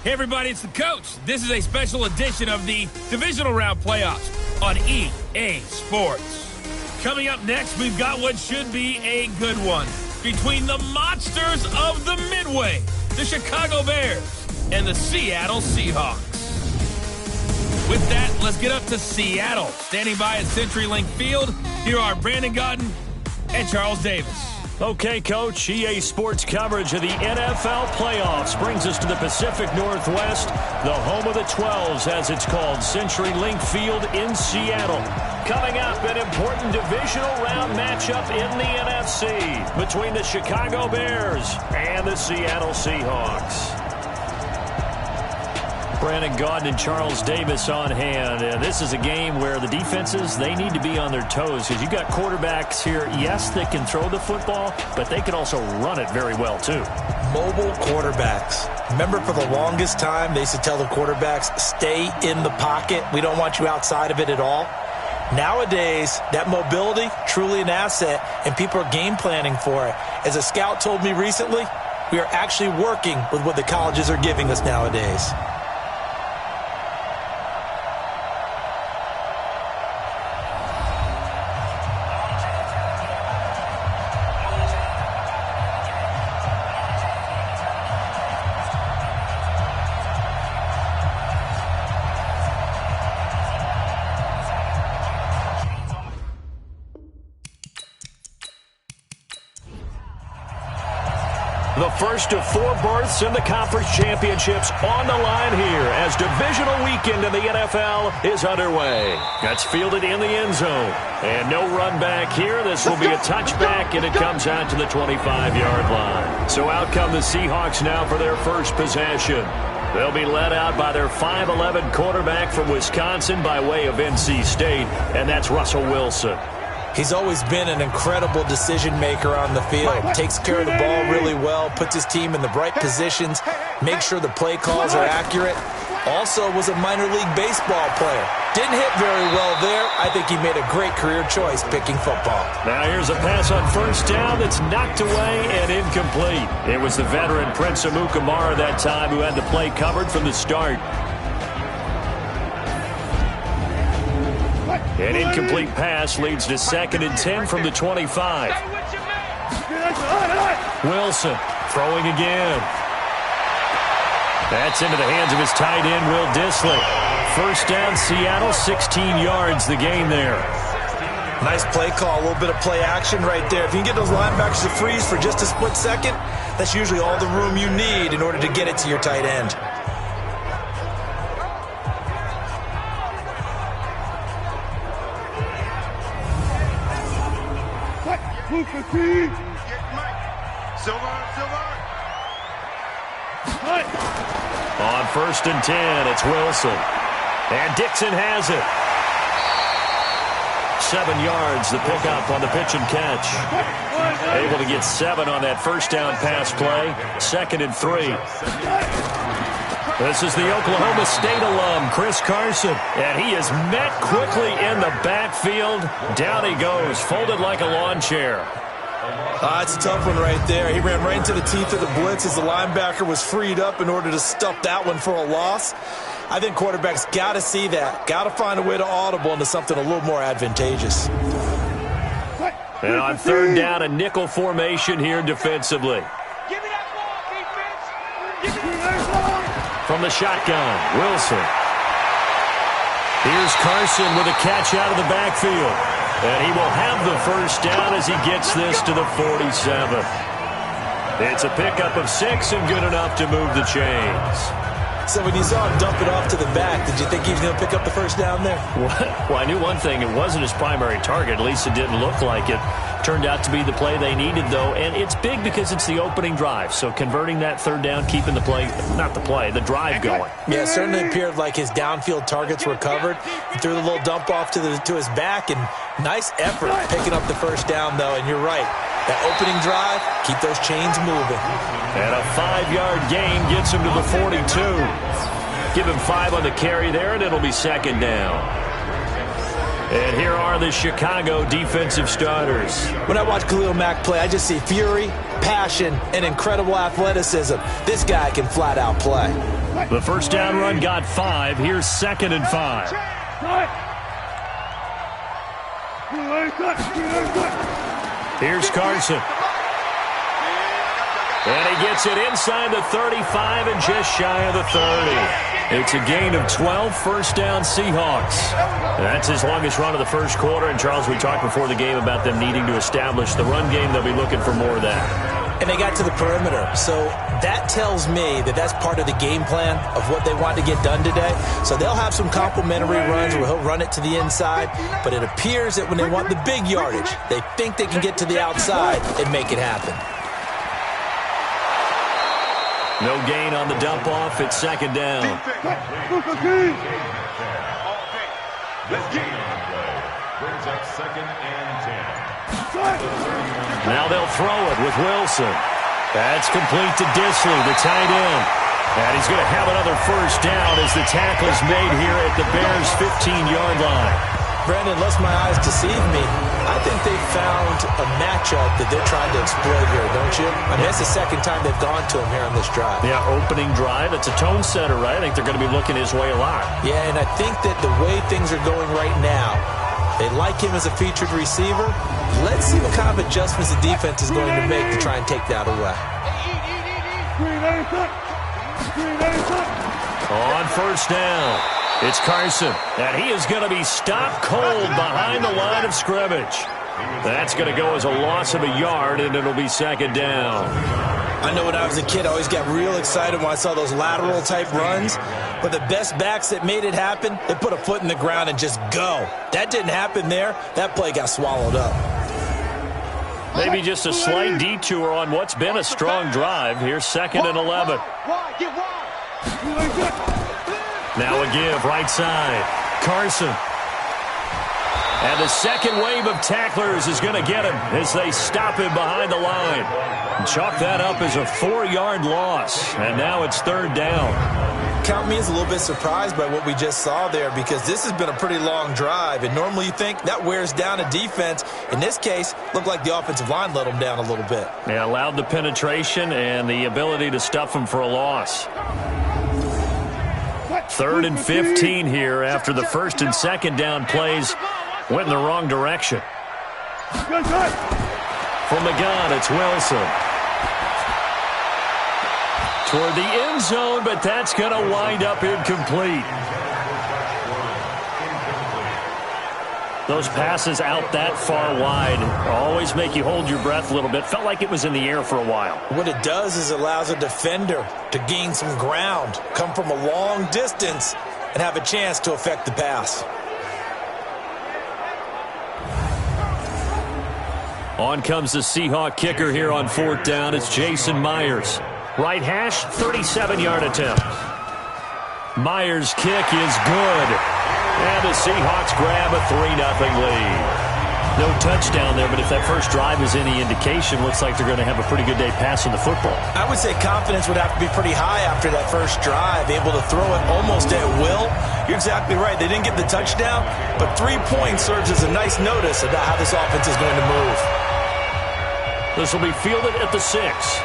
Hey everybody, it's the coach. This is a special edition of the Divisional Round Playoffs on EA Sports. Coming up next, we've got what should be a good one between the monsters of the Midway, the Chicago Bears, and the Seattle Seahawks. With that, let's get up to Seattle. Standing by at CenturyLink Field, here are Brandon Gaudin and Charles Davis. Okay, Coach, EA Sports coverage of the NFL playoffs brings us to the Pacific Northwest, the home of the 12s, as it's called, CenturyLink Field in Seattle. Coming up, an important divisional round matchup in the NFC between the Chicago Bears and the Seattle Seahawks. Brandon Gaudin and Charles Davis on hand. This is a game where the defenses, they need to be on their toes because you've got quarterbacks here, yes, they can throw the football, but they can also run it very well too. Mobile quarterbacks. Remember, for the longest time, they used to tell the quarterbacks, stay in the pocket. We don't want you outside of it at all. Nowadays, that mobility, truly an asset, and people are game planning for it. As a scout told me recently, we are actually working with what the colleges are giving us nowadays. The first of 4 berths in the conference championships on the line here as divisional weekend in the NFL is underway. That's fielded in the end zone. And no run back here. This will be a touchback, and it comes out to the 25-yard line. So out come the Seahawks now for their first possession. They'll be led out by their 5'11 quarterback from Wisconsin by way of NC State, and that's Russell Wilson. He's always been an incredible decision maker on the field. Takes care of the ball really well, puts his team in the right positions, makes sure the play calls are accurate. Also was a minor league baseball player. Didn't hit very well there. I think he made a great career choice picking football. Now here's a pass on first down that's knocked away and incomplete. It was the veteran Prince Amukamara that time who had the play covered from the start. An incomplete pass leads to 2nd and 10 from the 25. Wilson throwing again. That's into the hands of his tight end, Will Dissly. First down, Seattle, 16 yards the gain there. Nice play call, a little bit of play action right there. If you can get those linebackers to freeze for just a split second, that's usually all the room you need in order to get it to your tight end. On 1st and 10, it's Wilson. And Dixon has it. 7 yards, the pickup on the pitch and catch. Able to get 7 on that first down pass play. 2nd and 3. This is the Oklahoma State alum, Chris Carson. And he is met quickly in the backfield. Down he goes, folded like a lawn chair. It's a tough one right there. He ran right into the teeth of the blitz as the linebacker was freed up in order to stuff that one for a loss. I think quarterbacks got to see that. Got to find a way to audible into something a little more advantageous. And on 3rd down, a nickel formation here defensively. From the shotgun, Wilson. Here's Carson with a catch out of the backfield. And he will have the first down as he gets this to the 47. It's a pickup of 6 and good enough to move the chains. So when you saw him dump it off to the back, did you think he was going to pick up the first down there? Well, I knew one thing. It wasn't his primary target. At least it didn't look like it. Turned out to be the play they needed, though. And it's big because it's the opening drive. So converting that 3rd down, keeping the play, not the play, the drive going. Yeah, it certainly appeared like his downfield targets were covered. He threw the little dump off to his back, and nice effort picking up the first down, though. And you're right. That opening drive, keep those chains moving. And a 5-yard gain gets him to the 42. Give him 5 on the carry there, and it'll be 2nd down. And here are the Chicago defensive starters. When I watch Khalil Mack play, I just see fury, passion, and incredible athleticism. This guy can flat out play. The first down run got 5. Here's 2nd and 5. Here's Carson. And he gets it inside the 35 and just shy of the 30. It's a gain of 12, first down Seahawks. That's his longest run of the first quarter. And, Charles, we talked before the game about them needing to establish the run game. They'll be looking for more of that. And they got to the perimeter. So that tells me that that's part of the game plan of what they want to get done today. So they'll have some complementary runs where he'll run it to the inside. But it appears that when they want the big yardage, they think they can get to the outside and make it happen. No gain on the dump-off. It's 2nd down. Brings up 2nd and 10. Now they'll throw it with Wilson. That's complete to Disley, the tight end. And he's going to have another first down as the tackle is made here at the Bears' 15-yard line. Brandon, unless my eyes deceive me, I think they found a matchup that they're trying to exploit here, don't you? I mean, that's the second time they've gone to him here on this drive. Yeah, opening drive. It's a tone setter, right? I think they're going to be looking his way a lot. Yeah, and I think that the way things are going right now, they like him as a featured receiver. Let's see what kind of adjustments the defense is going to make to try and take that away. On first down, it's Carson, and he is going to be stopped cold behind the line of scrimmage. That's going to go as a loss of a yard, and it'll be 2nd down. I know when I was a kid, I always got real excited when I saw those lateral-type runs. But the best backs that made it happen, they put a foot in the ground and just go. That didn't happen there. That play got swallowed up. Maybe just a slight detour on what's been a strong drive. Here's 2nd and 11. Now a give, right side. Carson. And the second wave of tacklers is going to get him as they stop him behind the line. And chalk that up as a 4-yard loss. And now it's 3rd down. Count me as a little bit surprised by what we just saw there, because this has been a pretty long drive, and normally you think that wears down a defense. In this case, looked like the offensive line let them down a little bit. Yeah, allowed the penetration and the ability to stuff them for a loss. 3rd and 15 here after the 1st and 2nd down plays went in the wrong direction. From the gun, it's Wilson. Toward the end zone, but that's going to wind up incomplete. Those passes out that far wide always make you hold your breath a little bit. Felt like it was in the air for a while. What it does is it allows a defender to gain some ground, come from a long distance, and have a chance to affect the pass. On comes the Seahawk kicker here on 4th down. It's Jason Myers. Right hash, 37-yard attempt. Myers' kick is good. And the Seahawks grab a 3-0 lead. No touchdown there, but if that first drive is any indication, looks like they're going to have a pretty good day passing the football. I would say confidence would have to be pretty high after that first drive, able to throw it almost at will. You're exactly right. They didn't get the touchdown, but 3 points serves as a nice notice about how this offense is going to move. This will be fielded at the 6.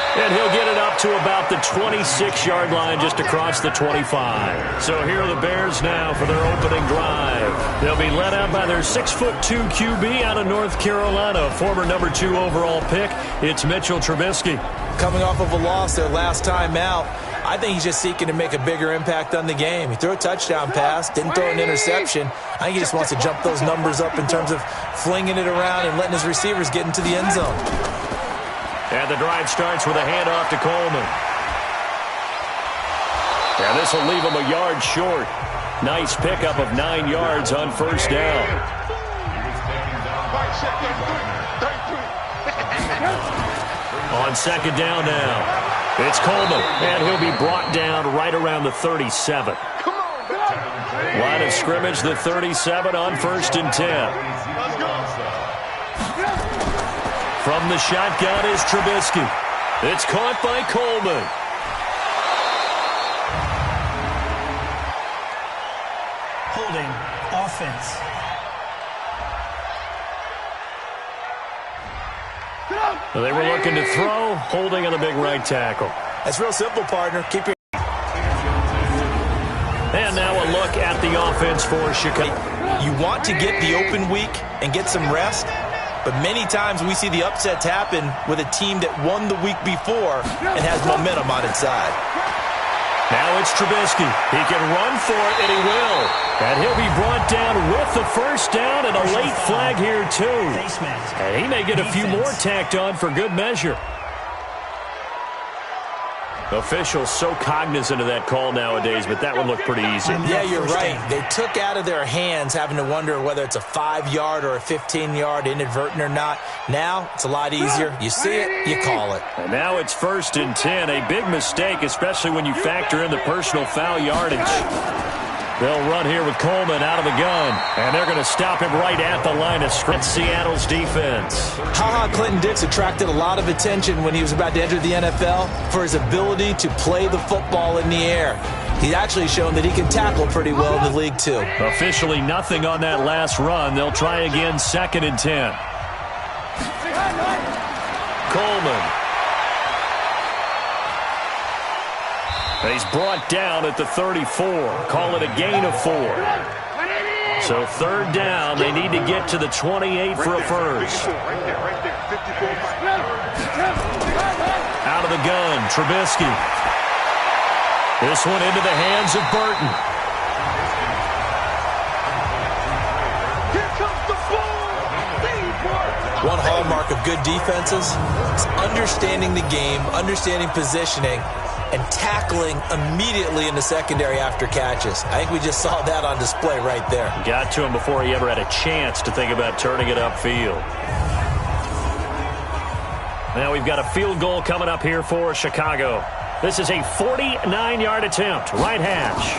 And he'll get it up to about the 26-yard line, just across the 25. So here are the Bears now for their opening drive. They'll be led out by their 6'2" QB out of North Carolina, former number 2 overall pick. It's Mitchell Trubisky. Coming off of a loss their last time out, I think he's just seeking to make a bigger impact on the game. He threw a touchdown pass, didn't throw an interception. I think he just wants to jump those numbers up in terms of flinging it around and letting his receivers get into the end zone. And the drive starts with a handoff to Coleman. And this will leave him a yard short. Nice pickup of 9 yards on first down. On second down now, it's Coleman, and he'll be brought down right around the 37. Line of scrimmage, the 37 on 1st and 10. From the shotgun is Trubisky. It's caught by Coleman. Holding offense. Well, they were looking to throw, holding on the big right tackle. That's real simple, partner. Keep your... And now a look at the offense for Chicago. You want to get the open week and get some rest, but many times we see the upsets happen with a team that won the week before and has momentum on its side. Now it's Trubisky. He can run for it, and he will. And he'll be brought down with the first down and a late flag here, too. And he may get a few more tacked on for good measure. Officials so cognizant of that call nowadays, but that one looked pretty easy. Yeah, you're right. They took out of their hands having to wonder whether it's a 5-yard or a 15-yard, inadvertent or not. Now it's a lot easier. You see it, you call it. And now it's 1st and 10. A big mistake, especially when you factor in the personal foul yardage. They'll run here with Coleman out of the gun, and they're going to stop him right at the line of scrimmage. Seattle's defense. Clinton Dix attracted a lot of attention when he was about to enter the NFL for his ability to play the football in the air. He's actually shown that he can tackle pretty well in the league, too. Officially nothing on that last run. They'll try again, 2nd and 10. Coleman. And he's brought down at the 34. Call it a gain of 4. So 3rd down. They need to get to the 28 for a first. Out of the gun, Trubisky. This one into the hands of Burton. One hallmark of good defenses is understanding the game, understanding positioning, and tackling immediately in the secondary after catches. I think we just saw that on display right there. Got to him before he ever had a chance to think about turning it upfield. Now we've got a field goal coming up here for Chicago. This is a 49-yard attempt, right hash.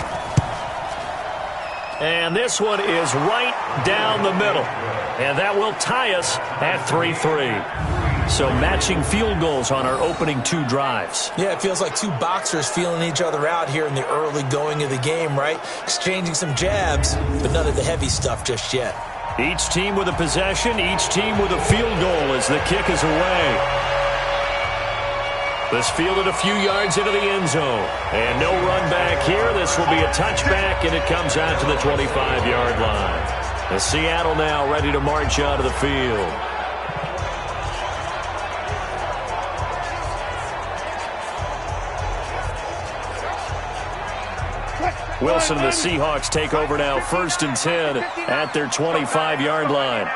And this one is right down the middle. And that will tie us at 3-3. So matching field goals on our opening 2 drives. Yeah, it feels like 2 boxers feeling each other out here in the early going of the game, right? Exchanging some jabs, but none of the heavy stuff just yet. Each team with a possession, each team with a field goal as the kick is away. This fielded a few yards into the end zone. And no run back here. This will be a touchback, and it comes out to the 25-yard line. And Seattle now ready to march out of the field. Wilson and the Seahawks take over now, 1st and 10 at their 25-yard line.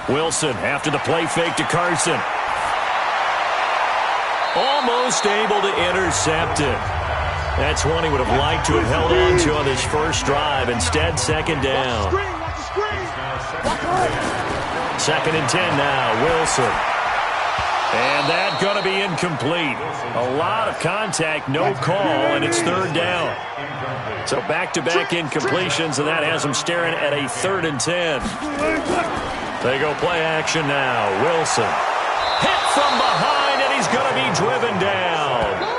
Wilson after the play fake to Carson. Almost able to intercept it. That's one he would have liked to have held on to on this first drive. Instead, 2nd down. 2nd and 10 now, Wilson. And that's going to be incomplete. A lot of contact, no call, and it's 3rd down. So back-to-back incompletions, and that has them staring at a 3rd and 10. They go play action now. Wilson. Hit from behind, and he's going to be driven down.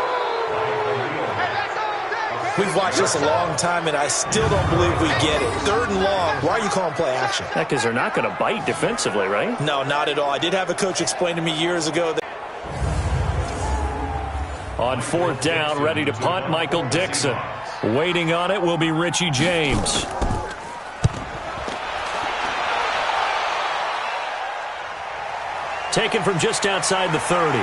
We've watched this a long time, and I still don't believe we get it. 3rd and long. Why are you calling play action? Because they're not going to bite defensively, right? No, not at all. I did have a coach explain to me years ago that on 4th down, ready to punt, Michael Dixon. Waiting on it will be Richie James. Taken from just outside the 30.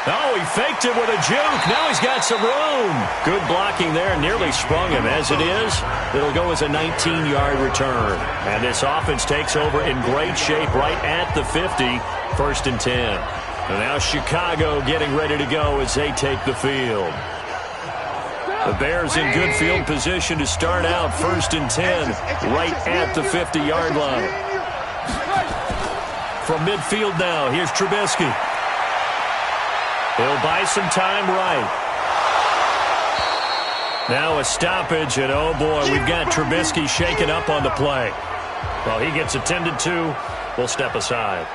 Oh, he faked it with a juke. Now he's got some room. Good blocking there. Nearly sprung him. As it is, it'll go as a 19-yard return. And this offense takes over in great shape right at the 50. 1st and 10. And now Chicago getting ready to go as they take the field. The Bears in good field position to start out. 1st and 10 right at the 50-yard line. From midfield now, here's Trubisky. He'll buy some time right. Now a stoppage, and oh boy, we've got Trubisky shaken up on the play. Well, he gets attended to. We'll step aside.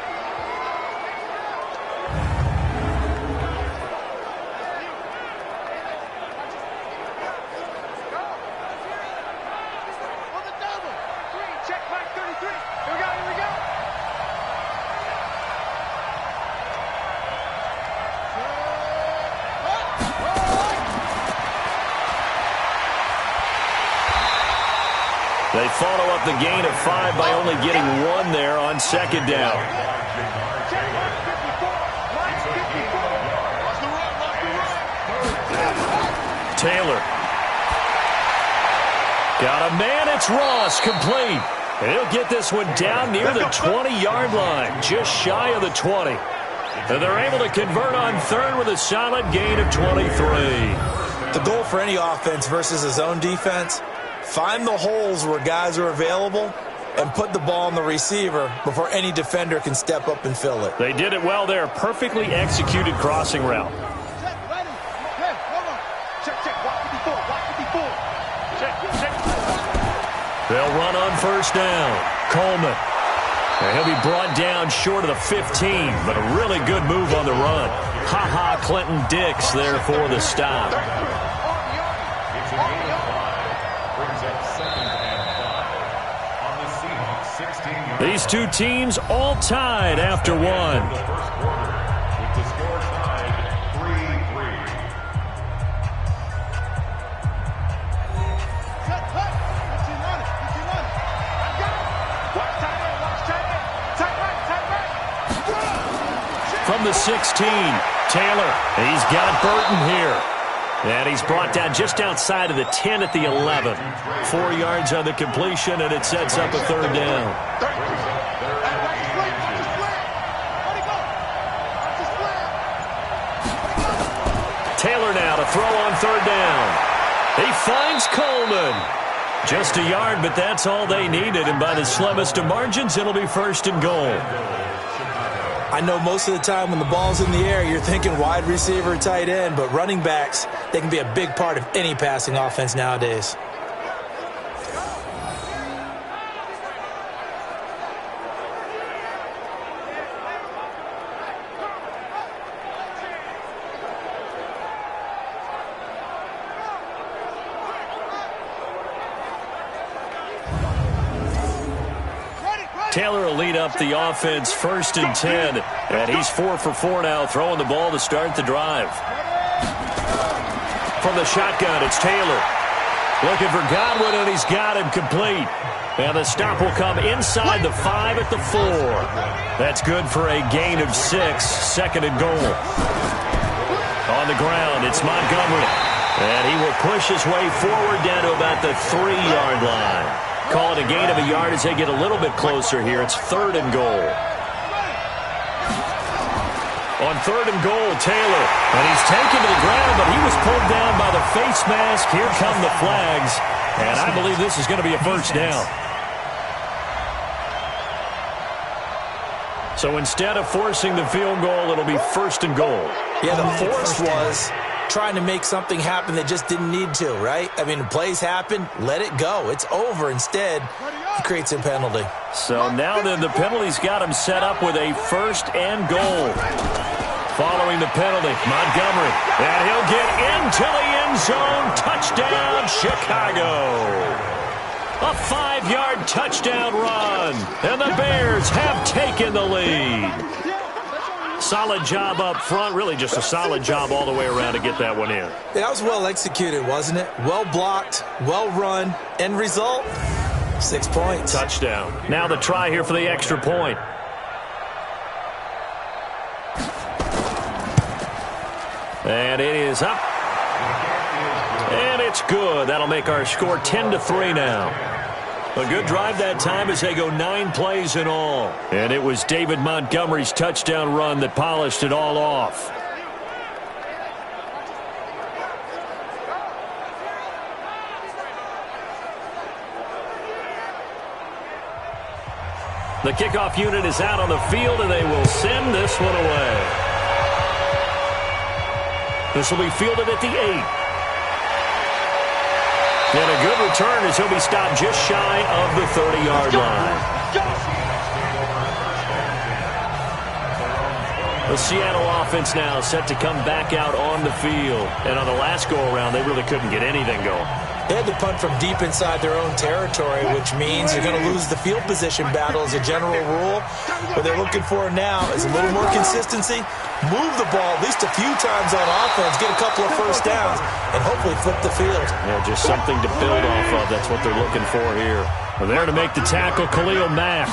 They follow up the gain of 5 by only getting 1 there on second down. Taylor. Got a man, it's Ross, complete. And he'll get this one down near the 20-yard line, just shy of the 20. And they're able to convert on third with a solid gain of 23. The goal for any offense versus a zone defense, find the holes where guys are available and put the ball on the receiver before any defender can step up and fill it. They did it well there. Perfectly executed crossing route. They'll run on first down. Coleman. And he'll be brought down short of the 15, but a really good move on the run. Ha-ha, Clinton Dix there for the stop. It's a gain of 5. Brings up 2nd and 5 on the Seahawks 16-yard line. These two teams all tied after one. The first quarter, with the score tied 3-3. From the 16, Taylor. He's got Burton here. And he's brought down just outside of the 10 at the 11. 4 yards on the completion, and it sets up a third down. Taylor now to throw on third down. He finds Coleman. Just a yard, but that's all they needed. And by the slimmest of margins, it'll be first and goal. I know most of the time when the ball's in the air, you're thinking wide receiver, tight end, but running backs, they can be a big part of any passing offense nowadays. Taylor will lead up the offense first and 10. And he's 4 for 4 now, throwing the ball to start the drive. From the shotgun, it's Taylor. Looking for Godwin, and he's got him complete. And the stop will come inside the 5 at the 4. That's good for a gain of 6, 2nd and goal. On the ground, it's Montgomery. And he will push his way forward down to about the 3-yard line. Call it a gain of a yard as they get a little bit closer here. It's 3rd and goal. On 3rd and goal, Taylor. And he's taken to the ground, but he was pulled down by the face mask. Here come the flags. And I believe this is going to be a first down. So instead of forcing the field goal, it'll be 1st and goal. Yeah, the force was trying to make something happen that just didn't need to, right? I mean, plays happen, let it go. It's over. Instead, he creates a penalty. So now then, the penalty's got him set up with a 1st and goal. Following the penalty, Montgomery. And he'll get into the end zone. Touchdown, Chicago. A 5-yard touchdown run. And the Bears have taken the lead. Solid job up front. Really just a solid job all the way around to get that one in. Yeah, that was well executed, wasn't it? Well blocked, well run. End result, 6 points. Touchdown. Now the try here for the extra point. And it is up. And it's good. That'll make our score 10-3 now. A good drive that time as they go 9 plays in all. And it was David Montgomery's touchdown run that polished it all off. The kickoff unit is out on the field, and they will send this one away. This will be fielded at the 8. And a good return as he'll be stopped just shy of the 30-yard line. The Seattle offense now set to come back out on the field. And on the last go-around, they really couldn't get anything going. They had to punt from deep inside their own territory, which means you're going to lose the field position battle as a general rule. What they're looking for now is a little more consistency, move the ball at least a few times on offense, get a couple of first downs, and hopefully flip the field. Yeah, just something to build off of. That's what they're looking for here. Well, there to make the tackle, Khalil Mack.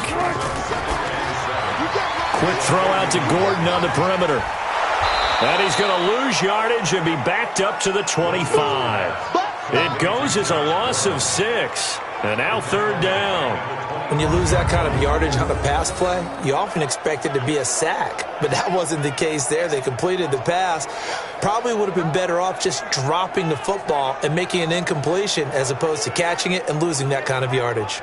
Quick throw out to Gordon on the perimeter. And he's going to lose yardage and be backed up to the 25. It goes as a loss of 6. And now third down. When you lose that kind of yardage on a pass play, you often expect it to be a sack. But that wasn't the case there. They completed the pass. Probably would have been better off just dropping the football and making an incompletion as opposed to catching it and losing that kind of yardage.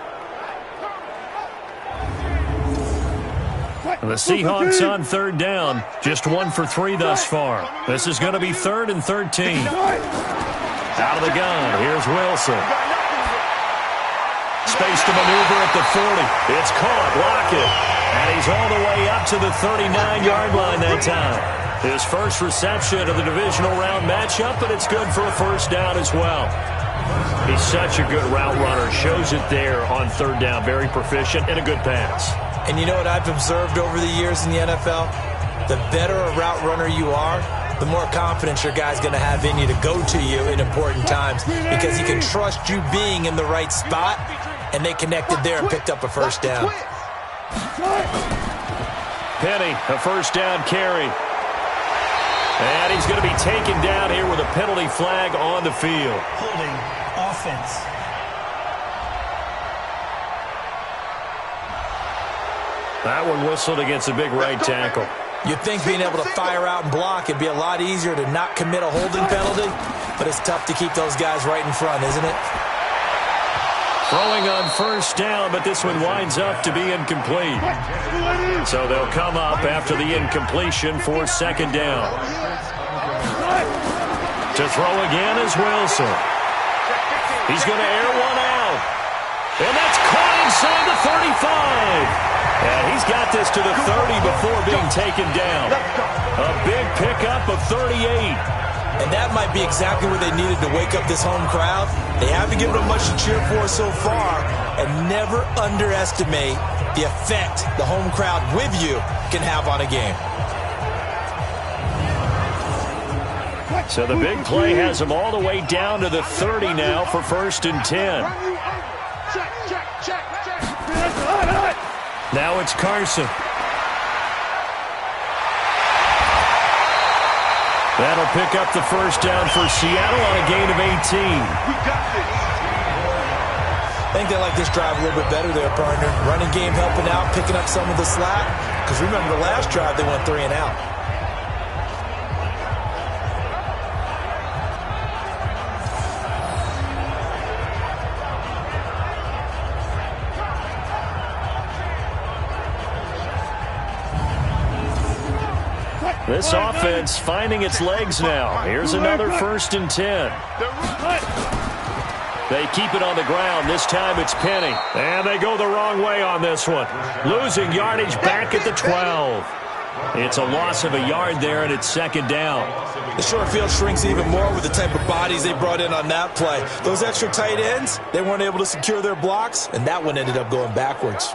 The Seahawks on third down. Just 1 for 3 thus far. This is going to be 3rd and 13. Out of the gun, here's Wilson. Space to maneuver at the 40. It's caught, Lockett. And he's all the way up to the 39-yard line that time. His first reception of the divisional round matchup, but it's good for a first down as well. He's such a good route runner. Shows it there on third down. Very proficient and a good pass. And you know what I've observed over the years in the NFL? The better a route runner you are, the more confidence your guy's going to have in you to go to you in important times because he can trust you being in the right spot, and they connected there and picked up a first down. Penny, a first down carry. And he's going to be taken down here with a penalty flag on the field. Holding offense. That one whistled against a big right tackle. You'd think being able to fire out and block would be a lot easier to not commit a holding penalty, but it's tough to keep those guys right in front, isn't it? Throwing on first down, but this one winds up to be incomplete. So they'll come up after the incompletion for second down. To throw again is Wilson. He's going to air one out. And that's caught inside the 35. And he's got this to the 30 before being taken down. A big pickup of 38. And that might be exactly where they needed to wake up this home crowd. They haven't given them much to cheer for so far. And never underestimate the effect the home crowd with you can have on a game. So the big play has them all the way down to the 30 now for 1st and 10. Now it's Carson. That'll pick up the first down for Seattle on a gain of 18. I think they like this drive a little bit better there, partner. Running game helping out, picking up some of the slack. Because remember the last drive, they went 3 and out. This offense finding its legs now. Here's another 1st and 10. They keep it on the ground. This time it's Penny. And they go the wrong way on this one. Losing yardage back at the 12. It's a loss of a yard there, and it's second down. The short field shrinks even more with the type of bodies they brought in on that play. Those extra tight ends, they weren't able to secure their blocks, and that one ended up going backwards.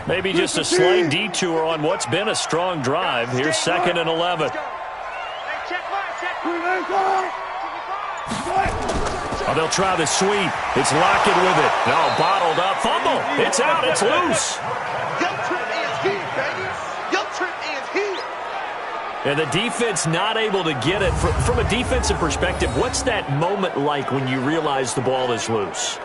Maybe just a slight detour on what's been a strong drive. Here's 2nd and 11. Oh, they'll try the sweep. It's Lockett with it. No, bottled up. Fumble. It's out. It's loose. And the defense not able to get it. From a defensive perspective, what's that moment like when you realize the ball is loose?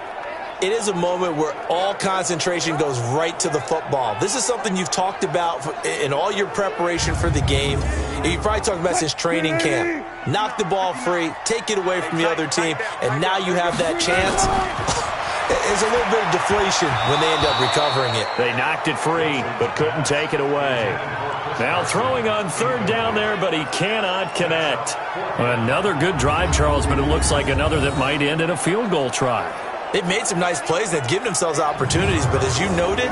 It is a moment where all concentration goes right to the football. This is something you've talked about in all your preparation for the game. You've probably talked about since training camp. Knock the ball free, take it away from the other team, and now you have that chance. There's a little bit of deflation when they end up recovering it. They knocked it free, but couldn't take it away. Now throwing on third down there, but he cannot connect. Another good drive, Charles, but it looks like another that might end in a field goal try. They've made some nice plays. They've given themselves opportunities, but as you noted,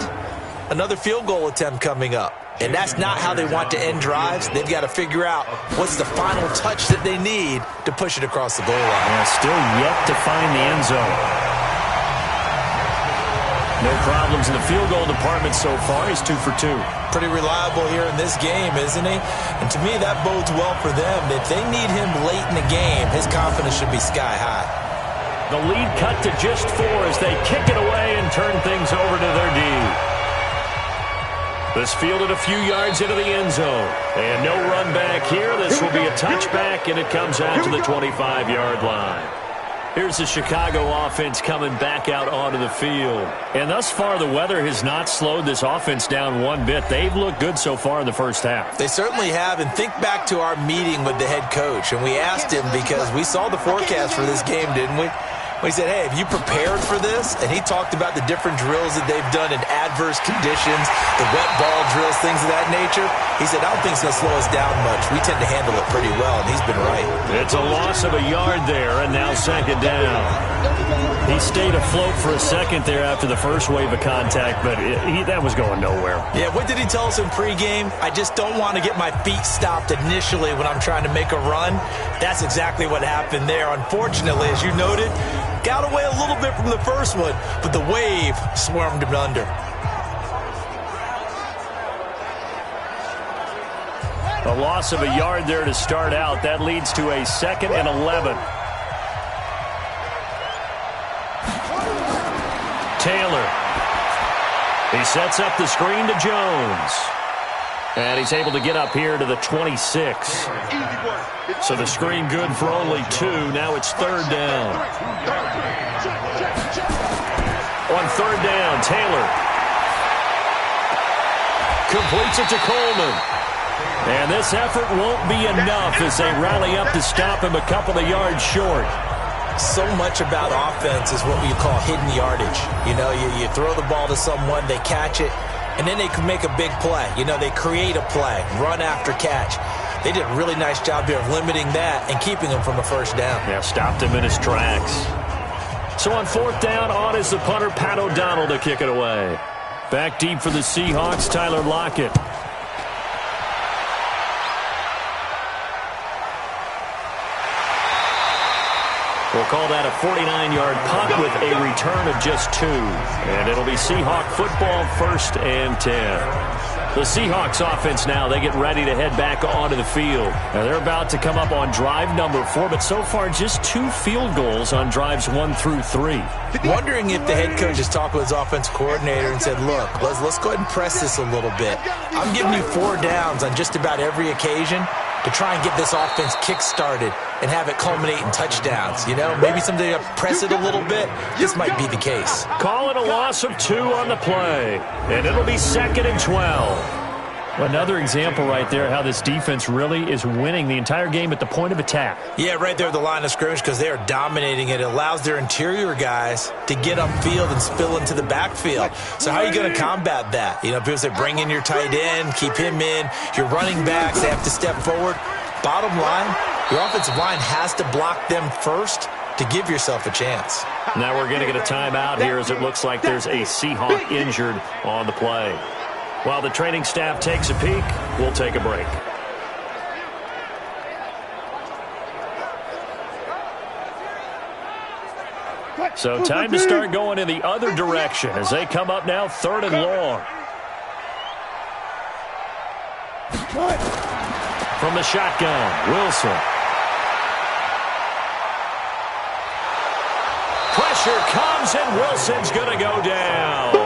another field goal attempt coming up. And that's not how they want to end drives. They've got to figure out what's the final touch that they need to push it across the goal line. Yeah, still yet to find the end zone. No problems in the field goal department so far. He's 2 for 2. Pretty reliable here in this game, isn't he? And to me, that bodes well for them. If they need him late in the game, his confidence should be sky high. The lead cut to just 4 as they kick it away and turn things over to their D. This fielded a few yards into the end zone. And no run back here. This will be a touchback, and it comes out to the 25-yard line. Here's the Chicago offense coming back out onto the field. And thus far, the weather has not slowed this offense down one bit. They've looked good so far in the first half. They certainly have. And think back to our meeting with the head coach. And we asked him, because we saw the forecast for this game, didn't we? We said, hey, have you prepared for this? And he talked about the different drills that they've done in adverse conditions, the wet ball drills, things of that nature. He said, I don't think it's going to slow us down much. We tend to handle it pretty well, and he's been right. It's a loss of a yard there, and now second down. He stayed afloat for a second there after the first wave of contact, but that was going nowhere. Yeah, what did he tell us in pregame? I just don't want to get my feet stopped initially when I'm trying to make a run. That's exactly what happened there. Unfortunately, as you noted, got away a little bit from the first one, but the wave swarmed him under. A loss of a yard there to start out. That leads to a 2nd and 11. Taylor. He sets up the screen to Jones. And he's able to get up here to the 26. So the screen good for only 2. Now it's 3rd down. On 3rd down, Taylor completes it to Coleman. And this effort won't be enough as they rally up to stop him a couple of yards short. So much about offense is what we call hidden yardage. You know, you throw the ball to someone, they catch it, and then they can make a big play. You know, they create a play, run after catch. They did a really nice job here of limiting that and keeping him from a first down. Yeah, stopped him in his tracks. So on 4th down, on is the punter, Pat O'Donnell, to kick it away. Back deep for the Seahawks, Tyler Lockett. We'll call that a 49-yard punt with a return of just 2. And it'll be Seahawk football, 1st and 10. The Seahawks offense now, they get ready to head back onto the field. Now they're about to come up on drive number 4, but so far just 2 field goals on drives 1 through 3. Wondering if the head coach has talked with his offense coordinator and said, look, let's go ahead and press this a little bit. I'm giving you 4 downs on just about every occasion to try and get this offense kick-started and have it culminate in touchdowns. You know, maybe someday you press it a little bit. This might be the case. Call it a loss of 2 on the play, and it'll be 2nd and 12. Another example right there how this defense really is winning the entire game at the point of attack. Yeah, right there at the line of scrimmage because they are dominating it. It allows their interior guys to get upfield and spill into the backfield. So how are you going to combat that? You know, people say bring in your tight end, keep him in. Your running backs, they have to step forward. Bottom line, your offensive line has to block them first to give yourself a chance. Now we're going to get a timeout here as it looks like there's a Seahawk injured on the play. While the training staff takes a peek, we'll take a break. So time to start going in the other direction as they come up now 3rd and long. From the shotgun, Wilson. Pressure comes and Wilson's going to go down.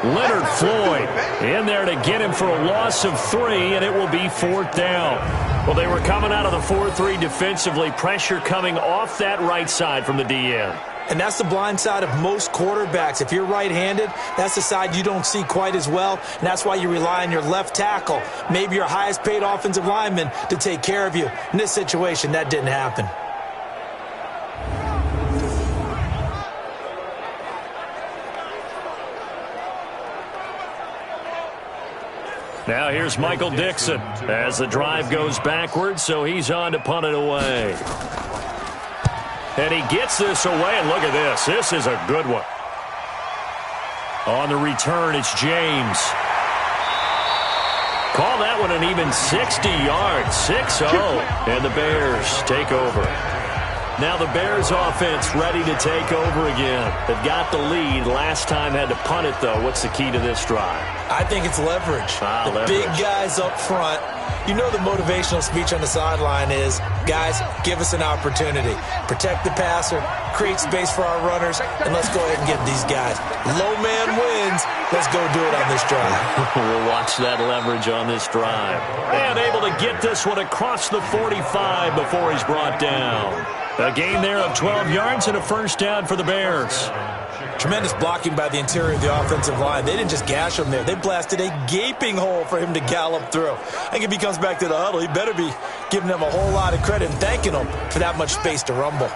Leonard Floyd in there to get him for a loss of 3, and it will be 4th down. Well, they were coming out of the 4-3 defensively. Pressure coming off that right side from the DN. And that's the blind side of most quarterbacks. If you're right-handed, that's the side you don't see quite as well, and that's why you rely on your left tackle, maybe your highest-paid offensive lineman, to take care of you. In this situation, that didn't happen. Now here's Michael Dixon as the drive goes backwards, so he's on to punt it away. And he gets this away, and look at this. This is a good one. On the return, it's James. Call that one an even 60 yards, 6-0, and the Bears take over. Now the Bears offense ready to take over again. They've got the lead. Last time had to punt it, though. What's the key to this drive? I think it's leverage. Leverage. Big guys up front. You know the motivational speech on the sideline is, guys, give us an opportunity. Protect the passer, create space for our runners, and let's go ahead and get these guys. Low man wins. Let's go do it on this drive. We'll watch that leverage on this drive. And able to get this one across the 45 before he's brought down. A gain there of 12 yards and a first down for the Bears. Tremendous blocking by the interior of the offensive line. They didn't just gash him there. They blasted a gaping hole for him to gallop through. I think if he comes back to the huddle, he better be giving them a whole lot of credit and thanking them for that much space to rumble.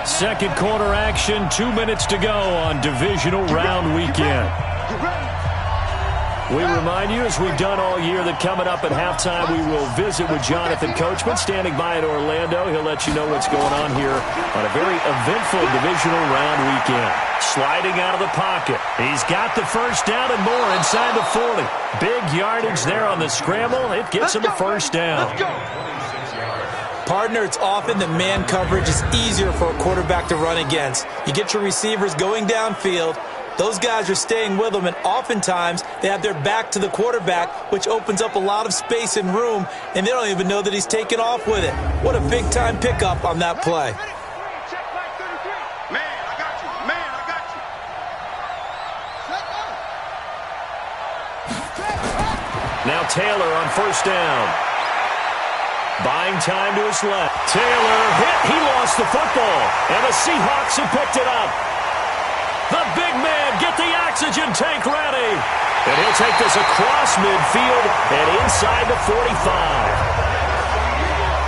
Second quarter action, 2 minutes to go on divisional round weekend. We remind you, as we've done all year, that coming up at halftime, we will visit with Jonathan Coachman, standing by in Orlando. He'll let you know what's going on here on a very eventful divisional round weekend. Sliding out of the pocket. He's got the first down and more inside the 40. Big yardage there on the scramble. It gets him a first down. Partner, it's often that man coverage is easier for a quarterback to run against. You get your receivers going downfield. Those guys are staying with them, and oftentimes they have their back to the quarterback, which opens up a lot of space and room, and they don't even know that he's taken off with it. What a big-time pickup on that play. Now Taylor on first down. Buying time to his left. Taylor hit. He lost the football, and the Seahawks have picked it up. The big man, get the oxygen tank ready. And he'll take this across midfield and inside the 45.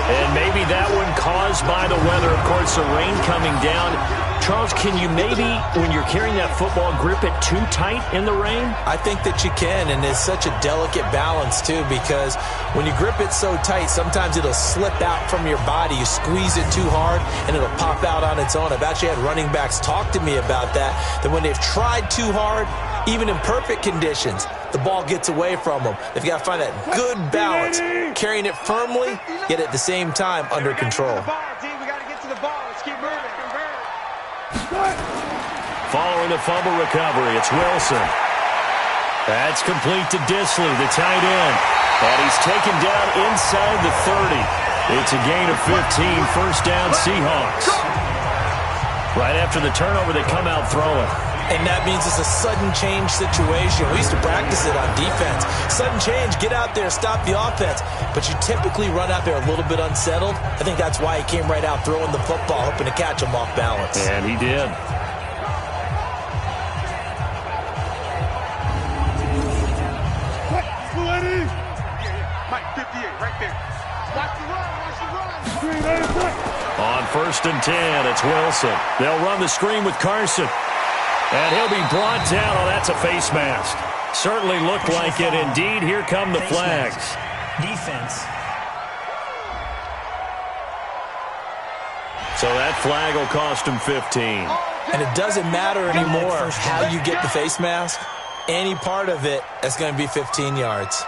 And maybe that one caused by the weather. Of course, the rain coming down. Charles, can you maybe, when you're carrying that football, grip it too tight in the rain? I think that you can, and it's such a delicate balance, too, because when you grip it so tight, sometimes it'll slip out from your body. You squeeze it too hard, and it'll pop out on its own. I've actually had running backs talk to me about that when they've tried too hard, even in perfect conditions, the ball gets away from them. They've got to find that good balance, carrying it firmly, yet at the same time under control. Following the fumble recovery, it's Wilson. That's complete to Disley, the tight end. And he's taken down inside the 30. It's a gain of 15, first down Seahawks. Right after the turnover, they come out throwing. And that means it's a sudden change situation. We used to practice it on defense. Sudden change, get out there, stop the offense. But you typically run out there a little bit unsettled. I think that's why he came right out throwing the football, hoping to catch him off balance. And he did. Mike 58, right there. Watch the run. On first and 10, it's Wilson. They'll run the screen with Carson. And he'll be brought down. Oh, that's a face mask. Certainly looked like it. Indeed, here come the flags. Defense. So that flag will cost him 15. And it doesn't matter anymore how you get the face mask. Any part of it, that's going to be 15 yards.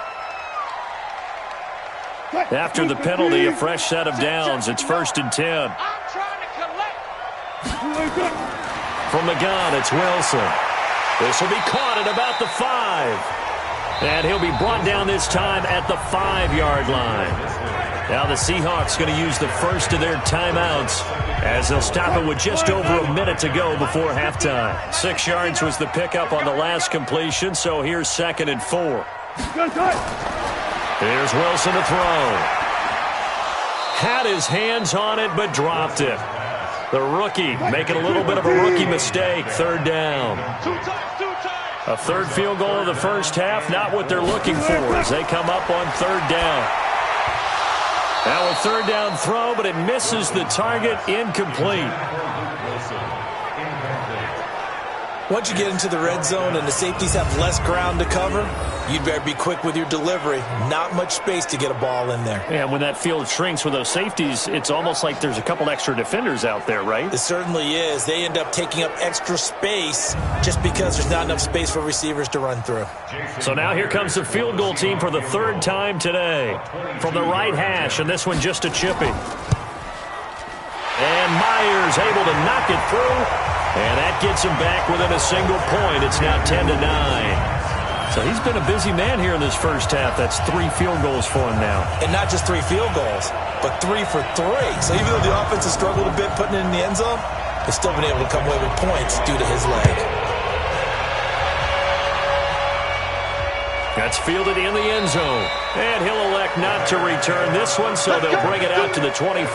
After the penalty, a fresh set of downs. It's first and 10. From the gun, it's Wilson. This will be caught at about the 5. And he'll be brought down this time at the 5-yard line. Now the Seahawks going to use the first of their timeouts as they'll stop it with just over a minute to go before halftime. 6 yards was the pickup on the last completion, so here's second and 4. Here's Wilson to throw. Had his hands on it, but dropped it. The rookie making a little bit of a rookie mistake. Third down. A third field goal of the first half, not what they're looking for as they come up on third down. Now a third down throw, but it misses the target, incomplete. Once you get into the red zone and the safeties have less ground to cover, you'd better be quick with your delivery. Not much space to get a ball in there. And when that field shrinks with those safeties, it's almost like there's a couple extra defenders out there, right? It certainly is. They end up taking up extra space just because there's not enough space for receivers to run through. So now here comes the field goal team for the third time today. From the right hash, and this one just a chipping. And Myers able to knock it through. And that gets him back within a single point. It's now 10-9. So he's been a busy man here in this first half. That's 3 field goals for him now. And not just 3 field goals, but 3 for 3. So even though the offense has struggled a bit putting it in the end zone, they've still been able to come away with points due to his leg. That's fielded in the end zone. And he'll elect not to return this one, so they'll bring it out to the 25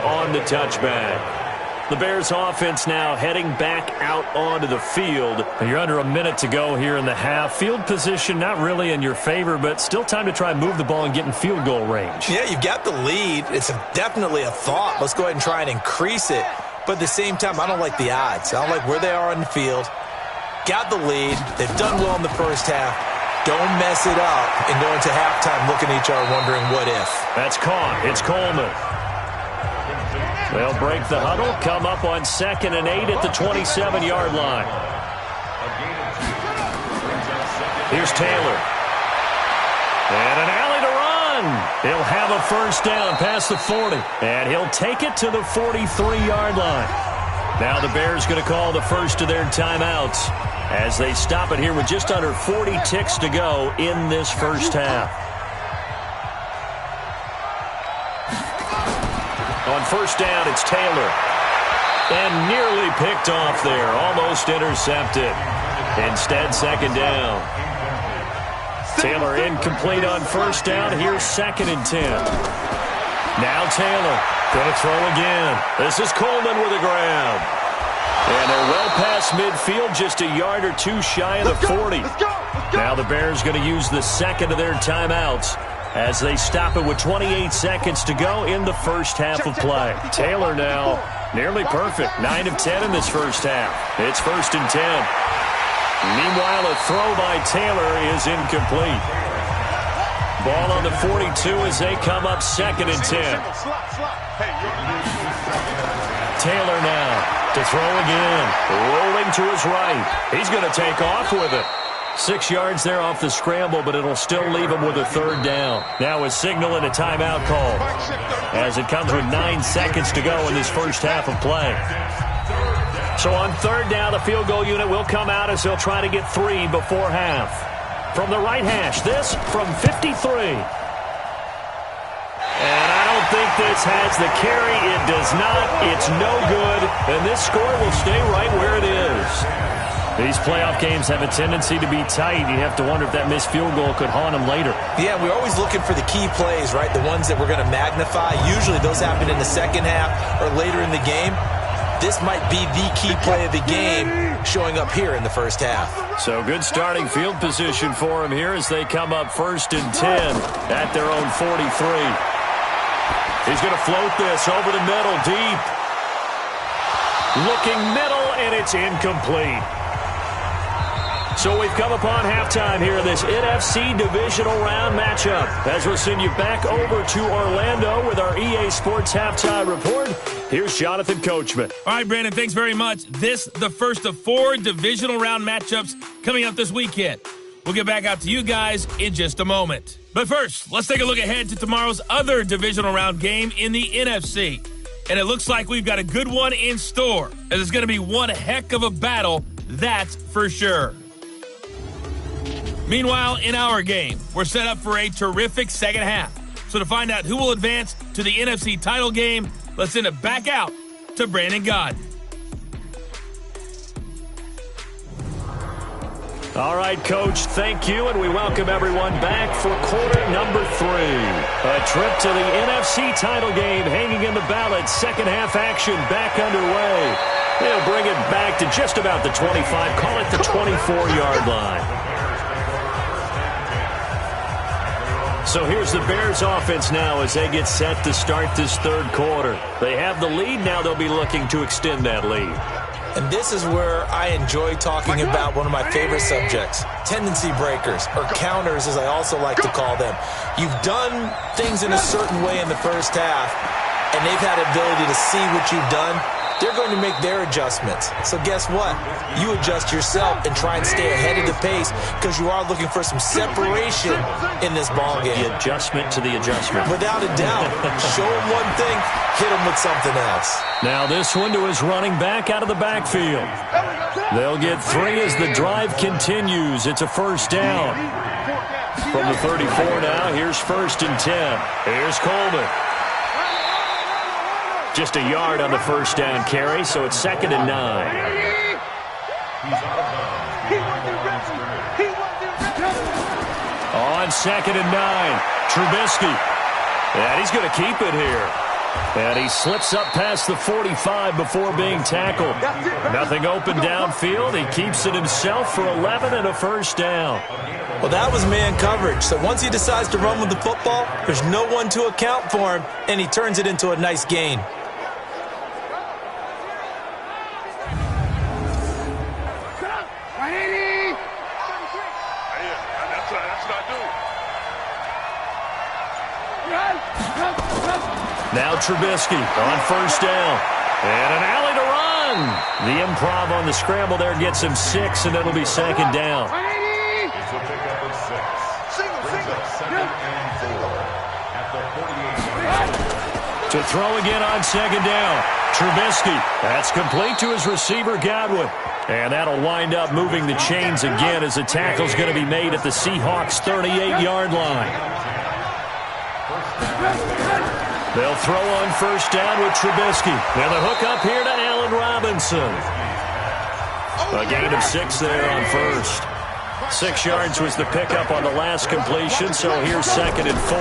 on the touchback. The Bears offense now heading back out onto the field. You're under a minute to go here in the half. Field position not really in your favor, but still time to try and move the ball and get in field goal range. Yeah, you've got the lead. It's definitely a thought. Let's go ahead and try and increase it. But at the same time, I don't like the odds. I don't like where they are on the field. Got the lead. They've done well in the first half. Don't mess it up and go into halftime looking at each other wondering what if. That's caught. It's Coleman. They'll break the huddle, come up on 2nd and 8 at the 27-yard line. Here's Taylor. And an alley to run. He'll have a first down past the 40. And he'll take it to the 43-yard line. Now the Bears going to call the first of their timeouts as they stop it here with just under 40 ticks to go in this first half. On first down, it's Taylor. And nearly picked off there. Almost intercepted. Instead, second down. Taylor incomplete on first down. Here's 2nd and 10. Now Taylor going to throw again. This is Coleman with a grab. And they're well past midfield, just a yard or 2 shy of the 40. Now the Bears going to use the second of their timeouts as they stop it with 28 seconds to go in the first half of play. Taylor now nearly perfect. 9 of 10 in this first half. It's 1st and 10. Meanwhile, a throw by Taylor is incomplete. Ball on the 42 as they come up 2nd and 10. Taylor now to throw again. Rolling to his right. He's going to take off with it. 6 yards there off the scramble, but it'll still leave him with a third down. Now a signal and a timeout call as it comes with 9 seconds to go in this first half of play. So on third down, the field goal unit will come out as they'll try to get 3 before half. From the right hash, this from 53. And I don't think this has the carry. It does not. It's no good. And this score will stay right where it is. These playoff games have a tendency to be tight. You have to wonder if that missed field goal could haunt them later. Yeah, we're always looking for the key plays, right? The ones that we're going to magnify. Usually those happen in the second half or later in the game. This might be the key play of the game showing up here in the first half. So good starting field position for them here as they come up 1st and 10 at their own 43. He's going to float this over the middle, deep. Looking middle, and it's incomplete. So we've come upon halftime here in this NFC Divisional Round matchup. As we'll send you back over to Orlando with our EA Sports Halftime Report, here's Jonathan Coachman. All right, Brandon, thanks very much. This, the first of 4 Divisional Round matchups coming up this weekend. We'll get back out to you guys in just a moment. But first, let's take a look ahead to tomorrow's other Divisional Round game in the NFC. And it looks like we've got a good one in store, as it's going to be one heck of a battle, that's for sure. Meanwhile, in our game, we're set up for a terrific second half. So to find out who will advance to the NFC title game, let's send it back out to Brandon Gaudin. All right, Coach, thank you, and we welcome everyone back for quarter number 3. A trip to the NFC title game hanging in the balance. Second half action back underway. They'll bring it back to just about the 25, call it the 24-yard line. So here's the Bears offense now as they get set to start this third quarter. They have the lead. Now they'll be looking to extend that lead. And this is where I enjoy talking about one of my favorite subjects, tendency breakers, or counters as I also like to call them. You've done things in a certain way in the first half, and they've had the ability to see what you've done. They're going to make their adjustments. So guess what? You adjust yourself and try and stay ahead of the pace because you are looking for some separation in this ball game. The adjustment to the adjustment. Without a doubt. Show them one thing, hit them with something else. Now this one to his running back out of the backfield. They'll get 3 as the drive continues. It's a first down. From the 34 now, here's 1st and 10. Here's Coleman. Just a yard on the first down carry, so it's 2nd and 9. On 2nd and 9, Trubisky. And he's going to keep it here. And he slips up past the 45 before being tackled. Nothing open downfield. He keeps it himself for 11 and a first down. Well, that was man coverage. So once he decides to run with the football, there's no one to account for him, and he turns it into a nice gain. Now Trubisky on first down. And an alley to run. The improv on the scramble there gets him 6, and it'll be 2nd down. It's a pickup of 6. Brings up 2nd and 4 at the 48. To throw again on 2nd down. Trubisky. That's complete to his receiver, Godwin. And that'll wind up moving the chains again as the tackle's going to be made at the Seahawks' 38-yard line. They'll throw on first down with Trubisky. And the hook up here to Allen Robinson. A gain of 6 there on first. 6 yards was the pickup on the last completion, so here's 2nd and 4.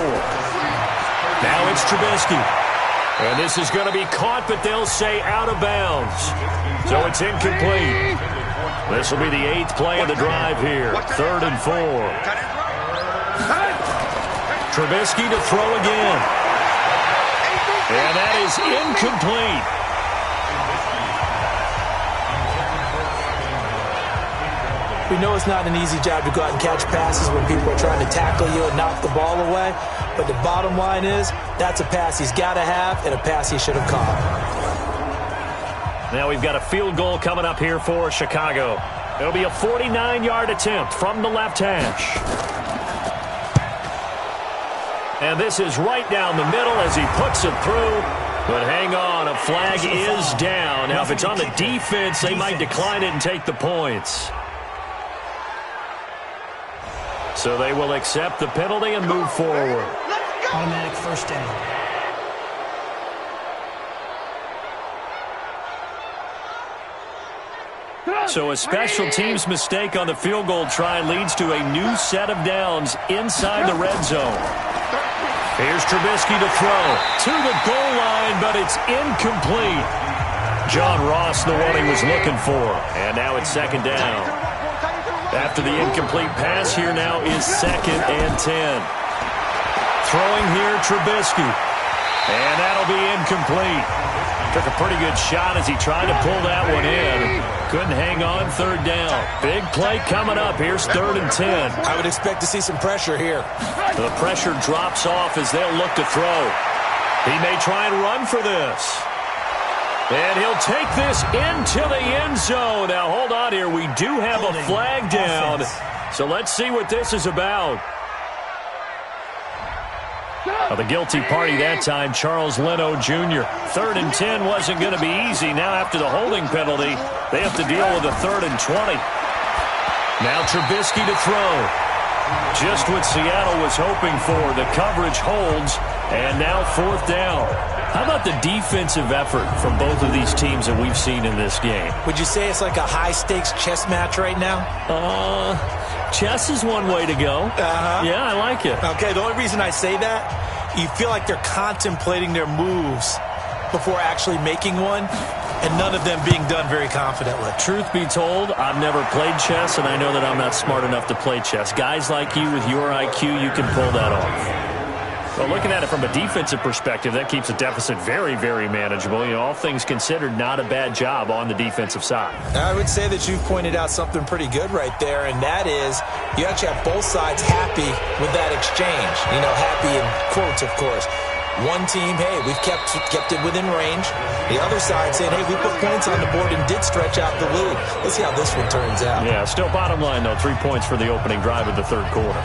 Now it's Trubisky. And this is going to be caught, but they'll say out of bounds. So it's incomplete. This will be the 8th play of the drive here. 3rd and 4. Trubisky to throw again. And that is incomplete. We know it's not an easy job to go out and catch passes when people are trying to tackle you and knock the ball away. But the bottom line is, that's a pass he's got to have and a pass he should have caught. Now we've got a field goal coming up here for Chicago. It'll be a 49-yard attempt from the left hash. And this is right down the middle as he puts it through. But hang on, a flag is down. Now, if it's on the defense, they might decline it and take the points. So they will accept the penalty and move forward. Automatic first down. So a special teams mistake on the field goal try leads to a new set of downs inside the red zone. Here's Trubisky to throw to the goal line, but it's incomplete. John Ross, the one he was looking for. And now it's 2nd down. After the incomplete pass, here now is 2nd and 10. Throwing here, Trubisky. And that'll be incomplete. Took a pretty good shot as he tried to pull that one in. Couldn't hang on 3rd down. Big play coming up. Here's 3rd and 10. I would expect to see some pressure here. The pressure drops off as they'll look to throw. He may try and run for this. And he'll take this into the end zone. Now, hold on here. We do have a flag down. So let's see what this is about. The guilty party that time, Charles Leno Jr. 3rd and 10 wasn't going to be easy. Now after the holding penalty, they have to deal with a 3rd and 20. Now Trubisky to throw. Just what Seattle was hoping for. The coverage holds, and now 4th down. How about the defensive effort from both of these teams that we've seen in this game? Would you say it's like a high-stakes chess match right now? Chess is one way to go. Yeah, I like it. Okay, the only reason I say that, you feel like they're contemplating their moves before actually making one, and none of them being done very confidently. Truth be told, I've never played chess, and I know that I'm not smart enough to play chess. Guys like you with your IQ, you can pull that off. Well, looking at it from a defensive perspective, that keeps the deficit very, very manageable. All things considered, not a bad job on the defensive side. I would say that you've pointed out something pretty good right there, and that is you actually have both sides happy with that exchange. Happy in quotes, of course. One team, hey, we've kept it within range. The other side saying, hey, we put points on the board and did stretch out the lead. Let's see how this one turns out. Yeah, still bottom line, though, 3 points for the opening drive of the third quarter.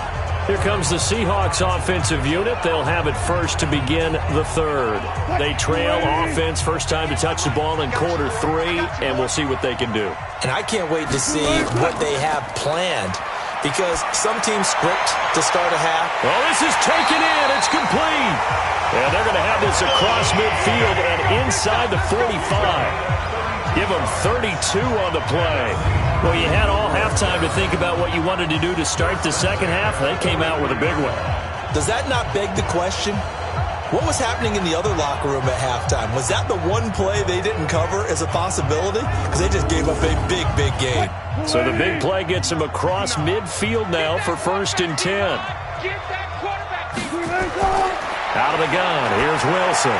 Here comes the Seahawks offensive unit. They'll have it first to begin the third. They trail offense, first time to touch the ball in quarter 3, and we'll see what they can do. And I can't wait to see what they have planned, because some teams script to start a half. Well, this is taken in. It's complete. And they're going to have this across midfield and inside the 45. Give them 32 on the play. Well, you had all halftime to think about what you wanted to do to start the second half. They came out with a big one. Does that not beg the question? What was happening in the other locker room at halftime? Was that the one play they didn't cover as a possibility? Because they just gave up a big, big game. So the big play gets them across midfield now for 1st and 10. Out of the gun, here's Wilson.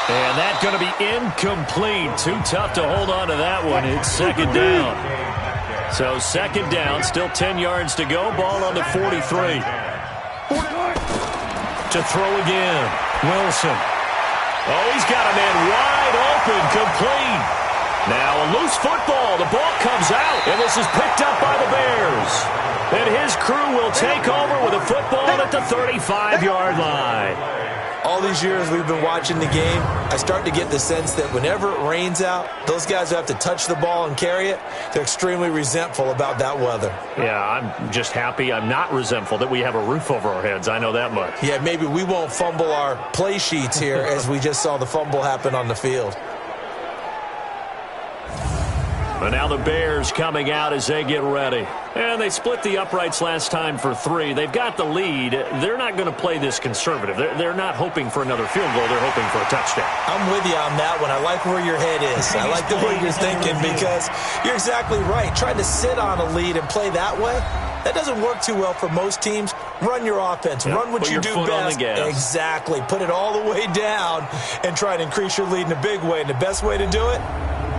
And that's going to be incomplete. Too tough to hold on to that one. It's second down. So second down, still 10 yards to go. Ball on the 43. To throw again, Wilson. Oh, he's got a man wide open, complete. Now a loose football. The ball comes out, and this is picked up by the Bears. And his crew will take over with a football at the 35-yard line. All these years we've been watching the game, I start to get the sense that whenever it rains out, those guys who have to touch the ball and carry it, they're extremely resentful about that weather. Yeah, I'm just happy I'm not resentful that we have a roof over our heads. I know that much. Yeah, maybe we won't fumble our play sheets here as we just saw the fumble happen on the field. But now the Bears coming out as they get ready. And they split the uprights last time for 3. They've got the lead. They're not going to play this conservative. They're not hoping for another field goal. They're hoping for a touchdown. I'm with you on that one. I like where your head is. I like the way you're thinking, because you're exactly right. Trying to sit on a lead and play that way, that doesn't work too well for most teams. Run your offense. Yep. Run what you do best. Exactly. Put it all the way down and try to increase your lead in a big way. And the best way to do it,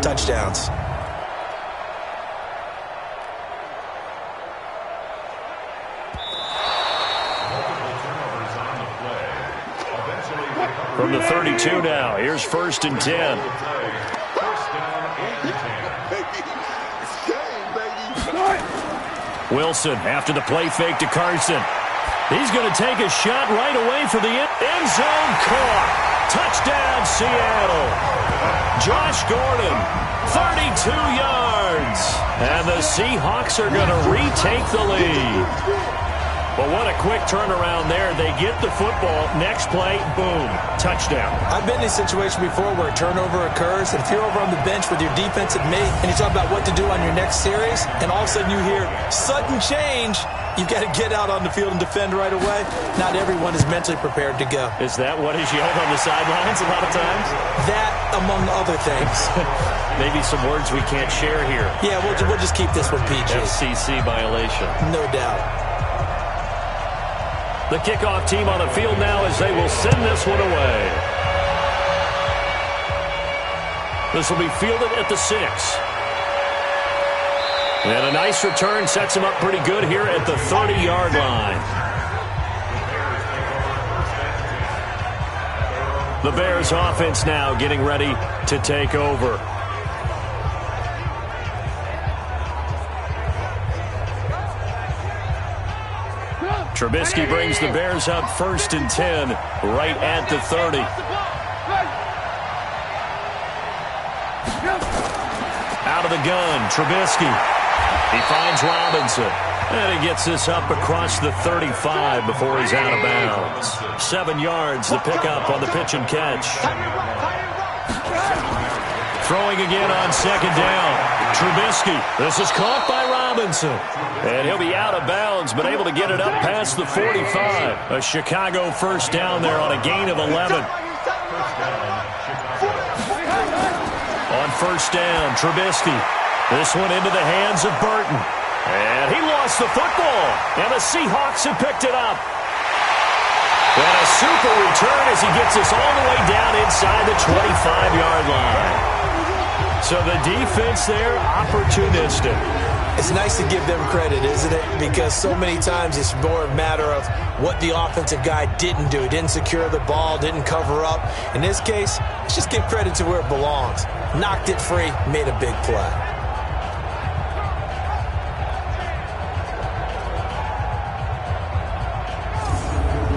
touchdowns. From the 32 now, here's 1st and 10. Wilson after the play fake to Carson. He's going to take a shot right away for the end zone. Caught. Touchdown, Seattle. Josh Gordon, 32 yards. And the Seahawks are going to retake the lead. But what a quick turnaround there. They get the football. Next play, boom, touchdown. I've been in a situation before where a turnover occurs, and if you're over on the bench with your defensive mate and you talk about what to do on your next series, and all of a sudden you hear sudden change, you've got to get out on the field and defend right away. Not everyone is mentally prepared to go. Is that what is yelled on the sidelines a lot of times? That, among other things. Maybe some words we can't share here. Yeah, we'll just keep this one PG. FCC violation. No doubt. The kickoff team on the field now as they will send this one away. This will be fielded at the 6. And a nice return sets him up pretty good here at the 30-yard line. The Bears offense now getting ready to take over. Trubisky brings the Bears up 1st and 10 right at the 30. Out of the gun, Trubisky. He finds Robinson. And he gets this up across the 35 before he's out of bounds. 7 yards, the pickup on the pitch and catch. Throwing again on second down. Trubisky. This is caught by Robinson. And he'll be out of bounds, but able to get it up past the 45. A Chicago first down there on a gain of 11. On first down, Trubisky. This one into the hands of Burton. And he lost the football. And the Seahawks have picked it up. And a super return as he gets us all the way down inside the 25-yard line. So the defense there, opportunistic. It's nice to give them credit, isn't it? Because so many times it's more a matter of what the offensive guy didn't do. Didn't secure the ball, didn't cover up. In this case, let's just give credit to where it belongs. Knocked it free, made a big play.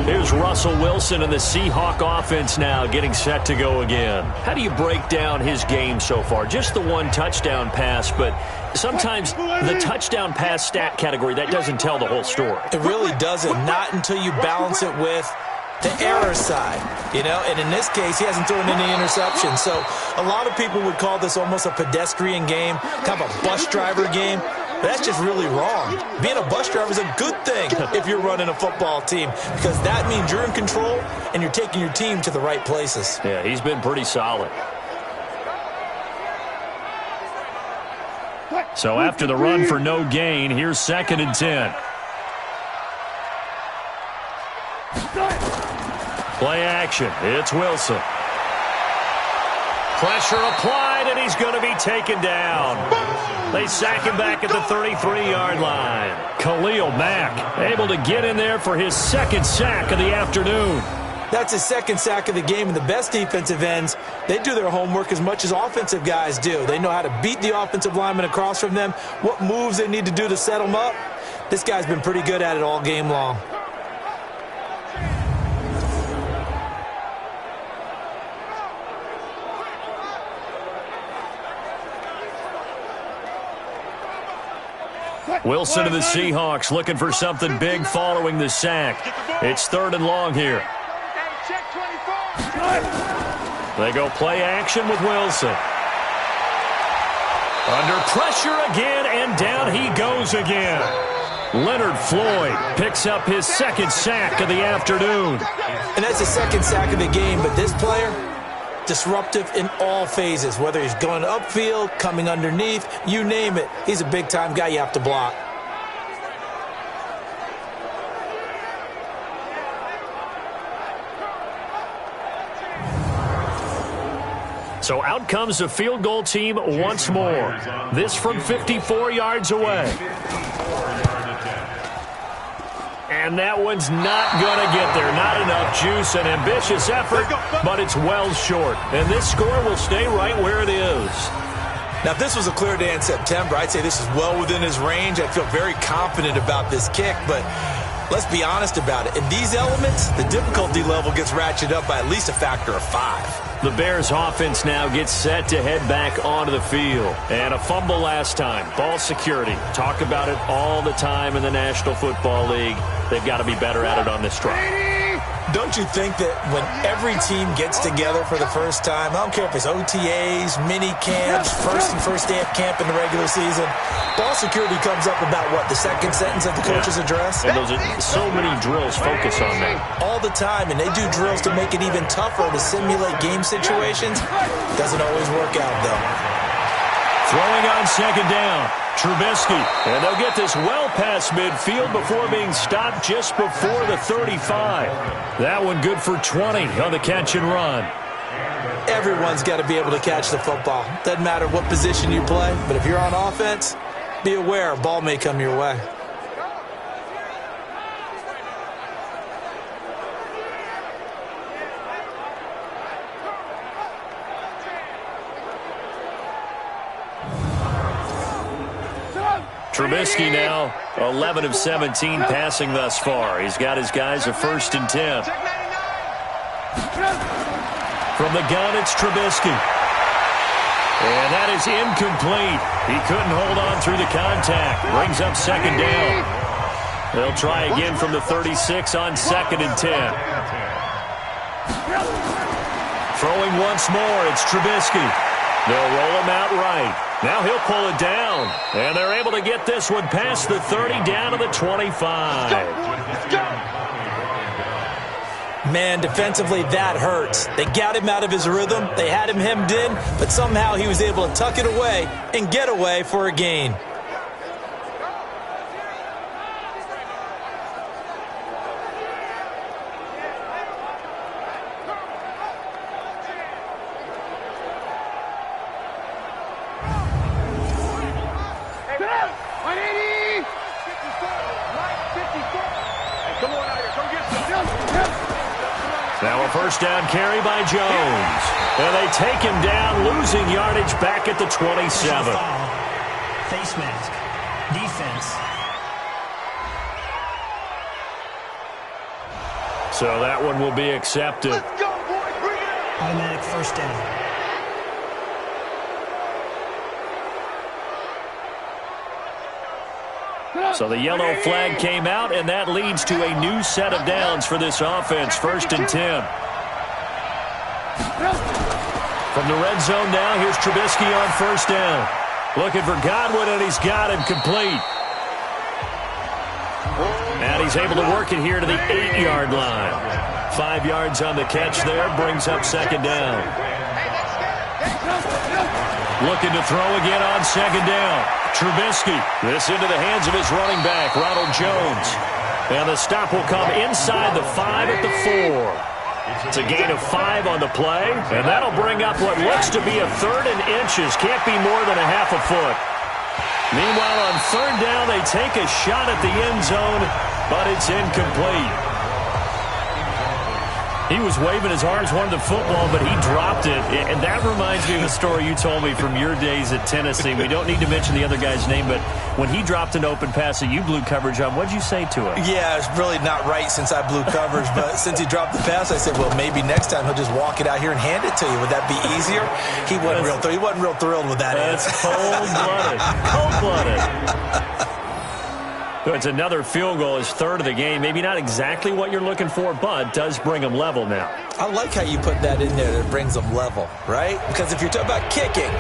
Here's Russell Wilson and the Seahawk offense now getting set to go again. How do you break down his game so far? Just the one touchdown pass, but sometimes the touchdown pass stat category, that doesn't tell the whole story. It really doesn't. Not until you balance it with the error side, and in this case, he hasn't thrown any interceptions. So a lot of people would call this almost a pedestrian game, kind of a bus driver game. That's just really wrong. Being a bus driver is a good thing if you're running a football team, because that means you're in control and you're taking your team to the right places. Yeah, he's been pretty solid. So after the run for no gain, here's 2nd and 10. Play action. It's Wilson. Pressure applied, and he's going to be taken down. They sack him back at the 33-yard line. Khalil Mack able to get in there for his 2nd sack of the afternoon. That's his 2nd sack of the game, and the best defensive ends, they do their homework as much as offensive guys do. They know how to beat the offensive lineman across from them, what moves they need to do to set them up. This guy's been pretty good at it all game long. Wilson and the Seahawks looking for something big following the sack. It's 3rd and long here. They go play action with Wilson. Under pressure again, and down he goes again. Leonard Floyd picks up his 2nd sack of the afternoon. And that's his 2nd sack of the game, but this player, disruptive in all phases, whether he's going upfield, coming underneath, you name it. He's a big-time guy you have to block. So out comes the field goal team once more. This from 54 yards away. And that one's not going to get there. Not enough juice. An ambitious effort, but it's well short. And this score will stay right where it is. Now, if this was a clear day in September, I'd say this is well within his range. I'd feel very confident about this kick, but let's be honest about it. In these elements, the difficulty level gets ratcheted up by at least a factor of 5. The Bears offense now gets set to head back onto the field. And a fumble last time. Ball security. Talk about it all the time in the National Football League. They've got to be better at it on this drive. Don't you think that when every team gets together for the first time, I don't care if it's OTAs, mini camps, first day of camp in the regular season, ball security comes up about what, the 2nd sentence of the coach's address? And those are so many drills focus on that. All the time, and they do drills to make it even tougher to simulate game situations. Doesn't always work out, though. Throwing on 2nd down, Trubisky. And they'll get this well past midfield before being stopped just before the 35. That one good for 20 on the catch and run. Everyone's got to be able to catch the football. Doesn't matter what position you play, but if you're on offense, be aware a ball may come your way. Trubisky now 11 of 17 passing thus far. He's got his guys a 1st and 10. From the gun, it's Trubisky. And that is incomplete. He couldn't hold on through the contact. Brings up 2nd down. They'll try again from the 36 on 2nd and 10. Throwing once more, it's Trubisky. They'll roll him out right. Now he'll pull it down. And they're able to get this one past the 30 down to the 25. Man, defensively, that hurts. They got him out of his rhythm. They had him hemmed in, but somehow he was able to tuck it away and get away for a gain. Now a first down carry by Jones. And they take him down, losing yardage back at the 27. Face mask. Defense. So that one will be accepted. Let's go, boys. Bring it up. Automatic first down. So the yellow flag came out, and that leads to a new set of downs for this offense. 1st and 10. From the red zone now, here's Trubisky on first down. Looking for Godwin, and he's got him complete. And he's able to work it here to the 8-yard line. 5 yards on the catch there, brings up second down. Looking to throw again on second down. Trubisky, this into the hands of his running back, Ronald Jones. And the stop will come inside the 5 at the 4. It's a gain of 5 on the play, and that'll bring up what looks to be a 3rd and inches. Can't be more than a half a foot. Meanwhile, on 3rd down, they take a shot at the end zone, but it's incomplete. He was waving as hard as wanted the football, but he dropped it. And that reminds me of a story you told me from your days at Tennessee. We don't need to mention the other guy's name, but when he dropped an open pass that you blew coverage on, what did you say to him? Yeah, it's really not right since I blew coverage, but since he dropped the pass, I said, well, maybe next time he'll just walk it out here and hand it to you. Would that be easier? He wasn't real thrilled with that answer. That's cold-blooded. Cold-blooded. So it's another field goal, his 3rd of the game. Maybe not exactly what you're looking for, but does bring them level now. I like how you put that in there that brings them level, right? Because if you're talking about kicking,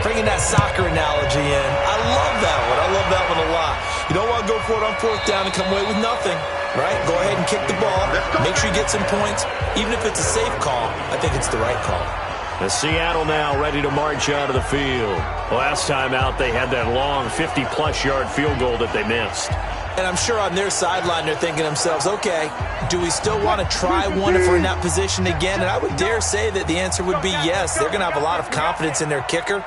bringing that soccer analogy in, I love that one. I love that one a lot. You don't want to go for it on 4th down and come away with nothing, right? Go ahead and kick the ball. Make sure you get some points. Even if it's a safe call, I think it's the right call. The Seattle now ready to march out of the field. Last time out, they had that long 50-plus yard field goal that they missed. And I'm sure on their sideline, they're thinking to themselves, okay, do we still want to try one if we're in that position again? And I would dare say that the answer would be yes. They're going to have a lot of confidence in their kicker.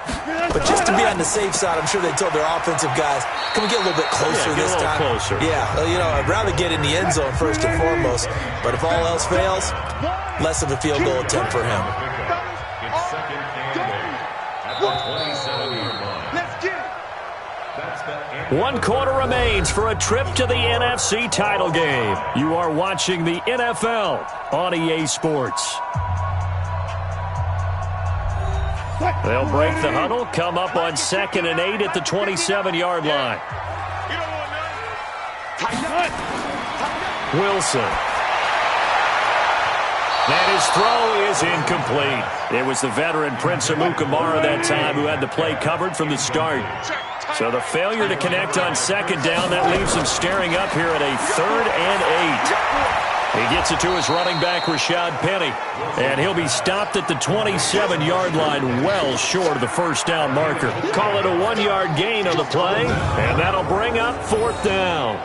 But just to be on the safe side, I'm sure they told their offensive guys, can we get a little bit closer this time? Closer. Yeah, you know, I'd rather get in the end zone first and foremost. But if all else fails, less of a field goal attempt for him. It's 2nd and 8 at the 27-yard line. Let's get it. That's the 1 quarter remains for a trip to the NFC title game. You are watching the NFL on EA Sports. They'll break the huddle, come up on 2nd and 8 at the 27-yard line. Wilson. And his throw is incomplete. It was the veteran Prince Amukamara that time who had the play covered from the start. So the failure to connect on 2nd down, that leaves him staring up here at a 3rd and 8. He gets it to his running back, Rashad Penny. And he'll be stopped at the 27-yard line, well short of the first down marker. Call it a 1-yard gain on the play, and that'll bring up 4th down.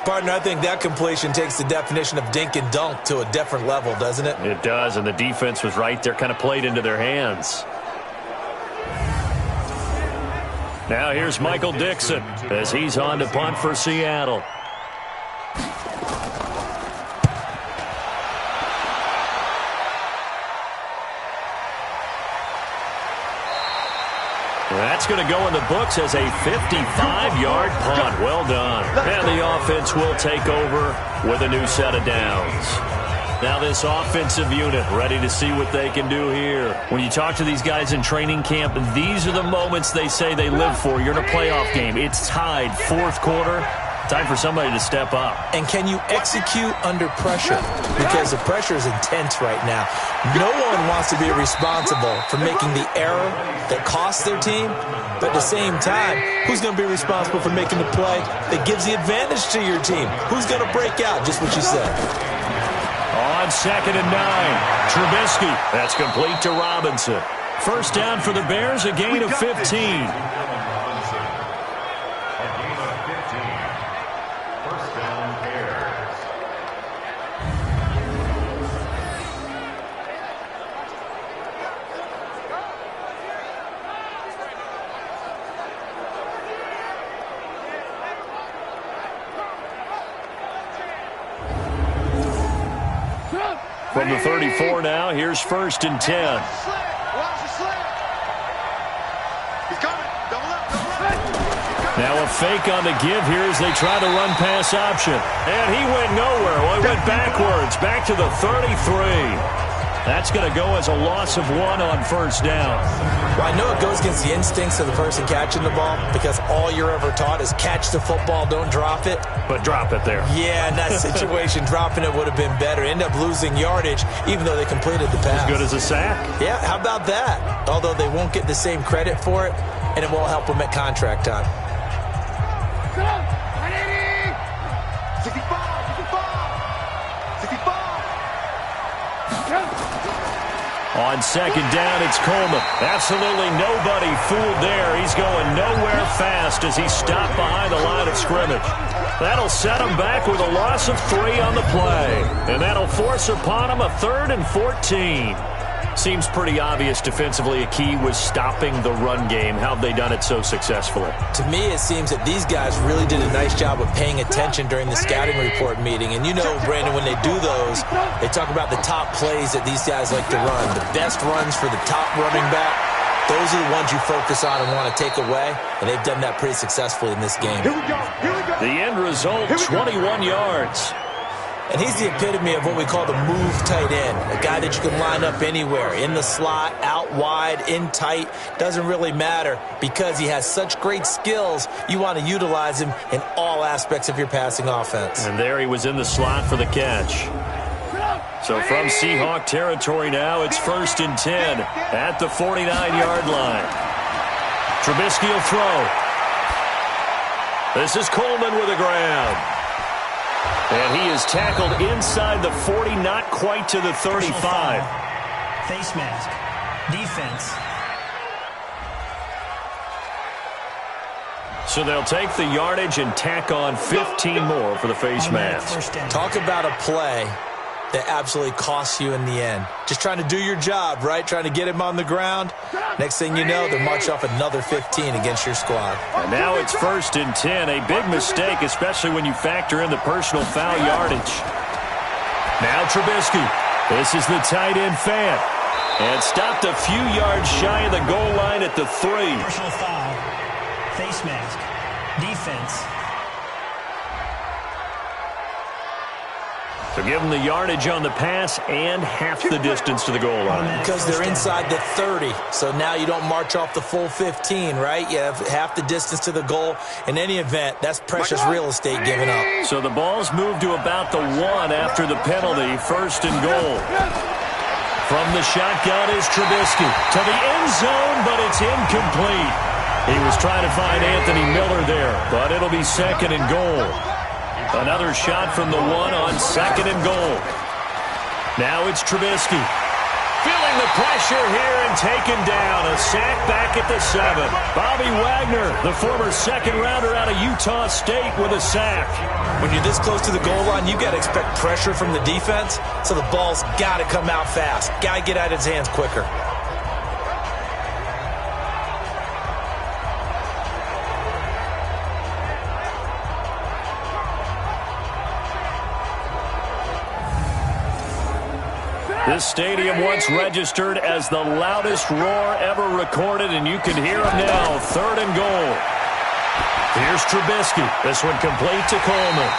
Partner, I think that completion takes the definition of dink and dunk to a different level, doesn't it? It does, and the defense was right there, kind of played into their hands. Now here's Michael Dixon as he's on to punt for Seattle. That's going to go in the books as a 55-yard punt. Well done. And the offense will take over with a new set of downs. Now this offensive unit ready to see what they can do here. When you talk to these guys in training camp, these are the moments they say they live for. You're in a playoff game. It's tied, 4th quarter. Time for somebody to step up. And can you execute under pressure? Because the pressure is intense right now. No one wants to be responsible for making the error that costs their team. But at the same time, who's going to be responsible for making the play that gives the advantage to your team? Who's going to break out? Just what you said. On 2nd and 9, Trubisky. That's complete to Robinson. First down for the Bears, a gain of 15. From the 34 now, here's 1st and 10. Now a fake on the give here as they try to run pass option. And he went nowhere. Well, he went backwards, back to the 33. That's going to go as a loss of 1 on 1st down. Well, I know it goes against the instincts of the person catching the ball because all you're ever taught is catch the football, don't drop it. But drop it there. Yeah, in that situation, dropping it would have been better. End up losing yardage, even though they completed the pass. As good as a sack. Yeah, how about that? Although they won't get the same credit for it, and it won't help them at contract time. 65. On 2nd down, it's Coleman. Absolutely nobody fooled there. He's going nowhere fast as he's stopped behind the line of scrimmage. That'll set him back with a loss of 3 on the play. And that'll force upon him a 3rd and 14. Seems pretty obvious defensively a key was stopping the run game. How have they done it so successfully? To me, it seems that these guys really did a nice job of paying attention during the scouting report meeting. And you know, Brandon, when they do those, they talk about the top plays that these guys like to run. The best runs for the top running back, those are the ones you focus on and want to take away. And they've done that pretty successfully in this game. Here we go. The end result, 21 yards. And he's the epitome of what we call the move tight end, a guy that you can line up anywhere, in the slot, out wide, in tight, doesn't really matter because he has such great skills. You want to utilize him in all aspects of your passing offense. And there he was in the slot for the catch. So from Seahawk territory now, it's 1st and 10 at the 49-yard line. Trubisky will throw. This is Coleman with a grab. And he is tackled inside the 40, not quite to the 35. Face mask. Defense. So they'll take the yardage and tack on 15 more for the face mask. Talk about a play that absolutely costs you in the end. Just trying to do your job, right? Trying to get him on the ground. Next thing you know, they'll march off another 15 against your squad. And now it's 1st and 10. A big mistake, especially when you factor in the personal foul yardage. Now Trubisky. This is the tight end fan. And stopped a few yards shy of the goal line at the 3. Personal foul. Face mask. Defense. So give them the yardage on the pass and half the distance to the goal line. Because they're inside the 30. So now you don't march off the full 15, right? You have half the distance to the goal. In any event, that's precious real estate given up. So the ball's moved to about the 1 after the penalty. 1st and goal. From the shotgun is Trubisky. To the end zone, but it's incomplete. He was trying to find Anthony Miller there, but it'll be 2nd and goal. Another shot from the 1 on 2nd and goal. Now it's Trubisky. Feeling the pressure here and taken down. A sack back at the 7. Bobby Wagner, the former 2nd-rounder out of Utah State with a sack. When you're this close to the goal line, you got to expect pressure from the defense, so the ball's got to come out fast. Got to get out of his hands quicker. This stadium once registered as the loudest roar ever recorded, and you can hear him now. 3rd and goal. Here's Trubisky. This one complete to Coleman.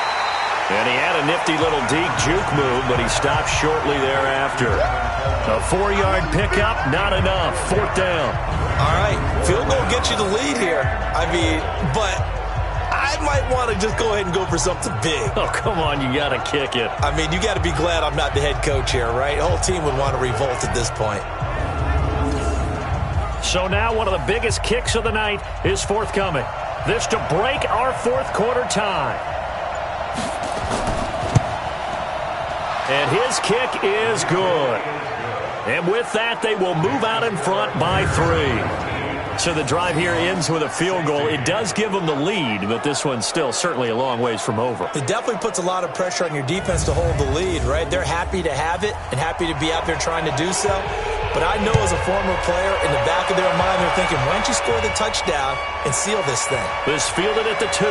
And he had a nifty little deep juke move, but he stopped shortly thereafter. A 4-yard pickup, not enough. 4th down. All right, field goal gets you the lead here. But I might want to just go ahead and go for something big. Oh, come on, you got to kick it. You got to be glad I'm not the head coach here, right? The whole team would want to revolt at this point. So now one of the biggest kicks of the night is forthcoming. This to break our 4th quarter tie. And his kick is good. And with that, they will move out in front by 3. So the drive here ends with a field goal. It does give them the lead, but this one's still certainly a long ways from over. It definitely puts a lot of pressure on your defense to hold the lead, right? They're happy to have it and happy to be out there trying to do so. But I know as a former player, in the back of their mind, they're thinking, why don't you score the touchdown and seal this thing? This fielded at the 2.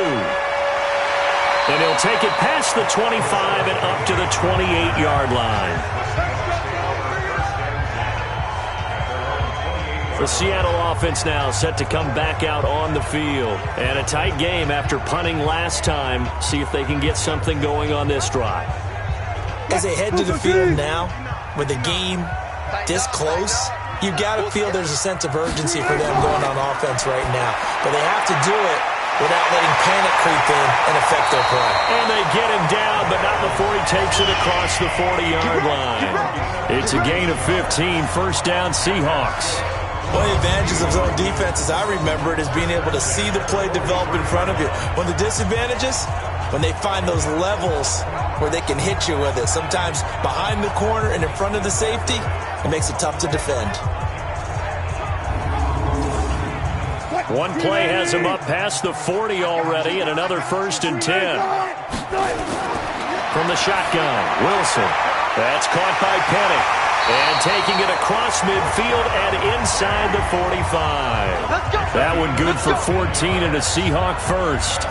And he'll take it past the 25 and up to the 28-yard line. The Seattle offense now set to come back out on the field. And a tight game after punting last time. See if they can get something going on this drive. As they head to the field now, with the game this close, you got to feel there's a sense of urgency for them going on offense right now. But they have to do it without letting panic creep in and affect their play. And they get him down, but not before he takes it across the 40-yard line. It's a gain of 15, first down Seahawks. One of the advantages of zone defense, as I remember it, is being able to see the play develop in front of you. One of the disadvantages, when they find those levels where they can hit you with it. Sometimes behind the corner and in front of the safety, it makes it tough to defend. One play has him up past the 40 already, and another first and 10. From the shotgun, Wilson. That's caught by Penny. And taking it across midfield and inside the 45. That one good for 14 and a Seahawk first.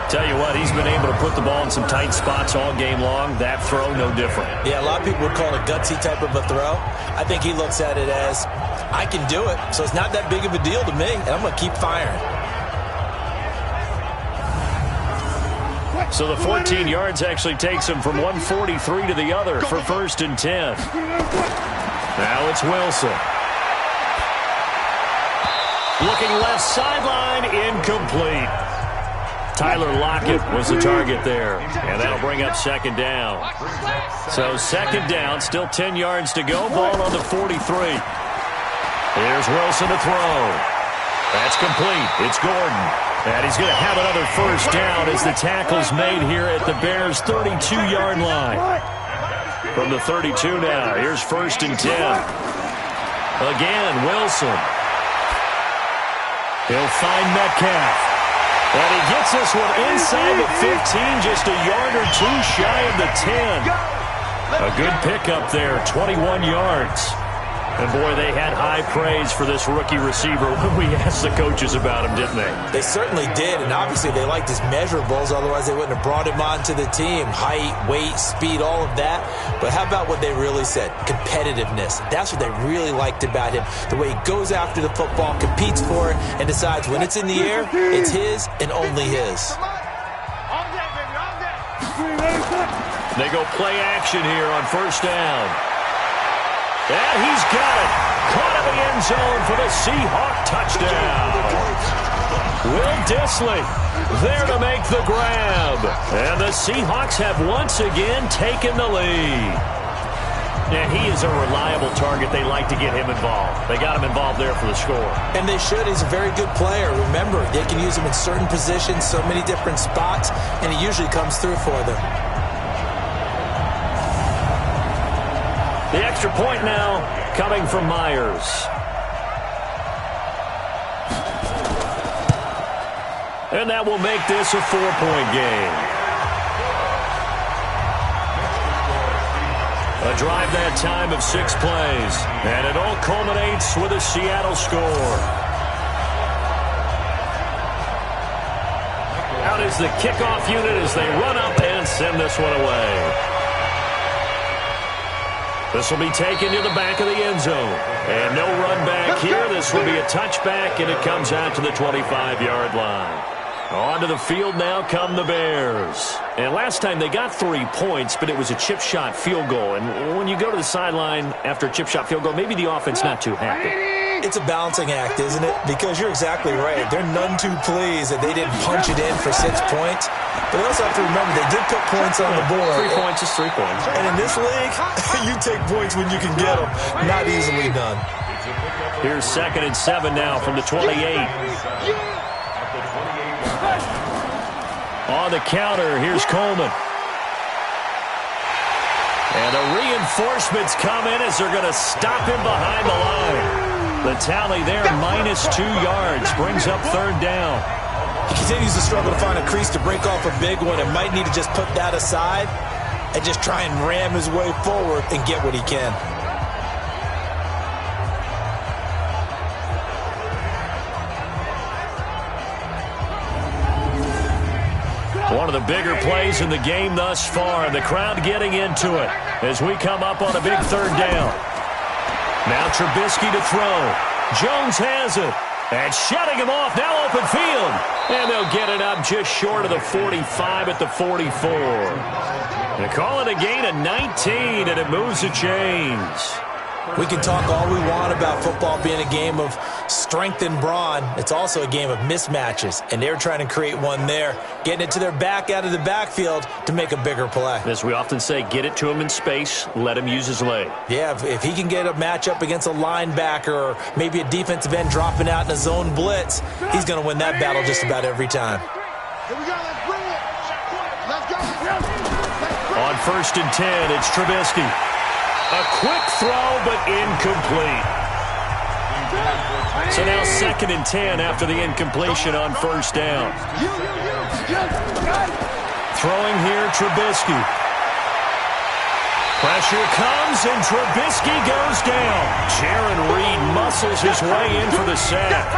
Tell you what, he's been able to put the ball in some tight spots all game long. That throw, no different. Yeah, a lot of people would call it a gutsy type of a throw. I think he looks at it as, I can do it, so it's not that big of a deal to me, and I'm going to keep firing. So the 14 yards actually takes him from 143 to the other for first and 10. Now it's Wilson. Looking left sideline, incomplete. Tyler Lockett was the target there, and that'll bring up second down. So second down, still 10 yards to go, ball on the 43. Here's Wilson to throw. That's complete. It's Gordon. And he's going to have another first down as the tackle's made here at the Bears' 32-yard line. From the 32 now, here's first and 10. Again, Wilson. He'll find Metcalf. And he gets this one inside the 15, just a yard or two shy of the 10. A good pickup there, 21 yards. And, boy, they had high praise for this rookie receiver when we asked the coaches about him, didn't they? They certainly did, and obviously they liked his measurables. Otherwise, they wouldn't have brought him onto the team. Height, weight, speed, all of that. But how about what they really said? Competitiveness. That's what they really liked about him. The way he goes after the football, competes for it, and decides when it's in the air, it's his and only his. They go play action here on first down. And he's got it. Caught in the end zone for the Seahawk touchdown. Will Dissly there to make the grab. And the Seahawks have once again taken the lead. And he is a reliable target. They like to get him involved. They got him involved there for the score. And they should. He's a very good player. Remember, they can use him in certain positions, so many different spots, and he usually comes through for them. The extra point now coming from Myers. And that will make this a 4-point game. A drive that time of 6 plays. And it all culminates with a Seattle score. Out is the kickoff unit as they run up and send this one away. This will be taken to the back of the end zone. And no run back here. This will be a touchback, and it comes out to the 25-yard line. On to the field now come the Bears. And last time they got 3 points, but it was a chip shot field goal. And when you go to the sideline after a chip shot field goal, maybe the offense not too happy. It's a balancing act, isn't it? Because you're exactly right. They're none too pleased that they didn't punch it in for 6 points. But they also have to remember they did put points on the board. 3 points is 3 points. And in this league, you take points when you can get them. Not easily done. Here's 2nd and 7 now from the 28. On the counter, here's Coleman. And the reinforcements come in as they're going to stop him behind the line. The tally there, -2 yards, brings up 3rd down. He continues to struggle to find a crease to break off a big one and might need to just put that aside and just try and ram his way forward and get what he can. One of the bigger plays in the game thus far, and the crowd getting into it as we come up on a big third down. Now Trubisky to throw. Jones has it. And shutting him off, now open field. And they'll get it up just short of the 45 at the 44. They call it a gain of 19, and it moves the chains. We can talk all we want about football being a game of strength and brawn. It's also a game of mismatches, and they're trying to create one there, getting it to their back out of the backfield to make a bigger play. As we often say, get it to him in space, let him use his leg. Yeah, if he can get a matchup against a linebacker or maybe a defensive end dropping out in a zone blitz, he's going to win that battle just about every time. Here we go, let's bring it. Let's go. On 1st and 10, it's Trubisky. A quick throw, but incomplete. So now 2nd and 10 after the incompletion on 1st down. Throwing here, Trubisky. Pressure comes, and Trubisky goes down. Jaron Reed muscles his way in for the sack.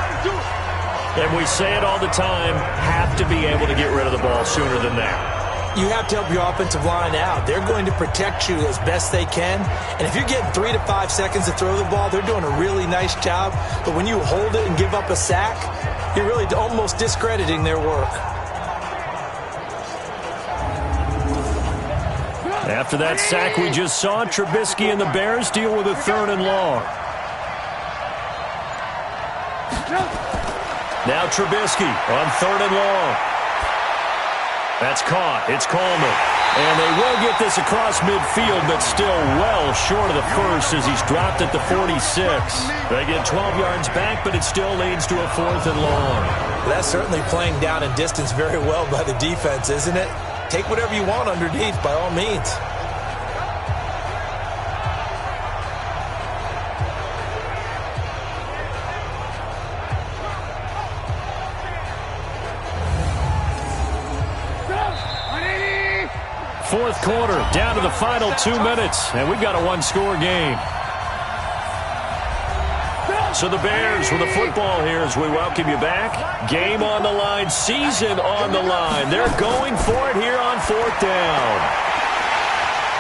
And we say it all the time, have to be able to get rid of the ball sooner than that. You have to help your offensive line out. They're going to protect you as best they can. And if you're getting 3 to 5 seconds to throw the ball, they're doing a really nice job. But when you hold it and give up a sack, you're really almost discrediting their work. After that sack we just saw, Trubisky and the Bears deal with a 3rd and long. Now Trubisky on 3rd and long. That's caught. It's Coleman. And they will get this across midfield, but still well short of the first as he's dropped at the 46. They get 12 yards back, but it still leads to a 4th and long. That's certainly playing down in distance very well by the defense, isn't it? Take whatever you want underneath, by all means. Fourth quarter, down to the final 2 minutes, and we've got a one-score game. So the Bears with the football here as we welcome you back. Game on the line, season on the line. They're going for it here on 4th down.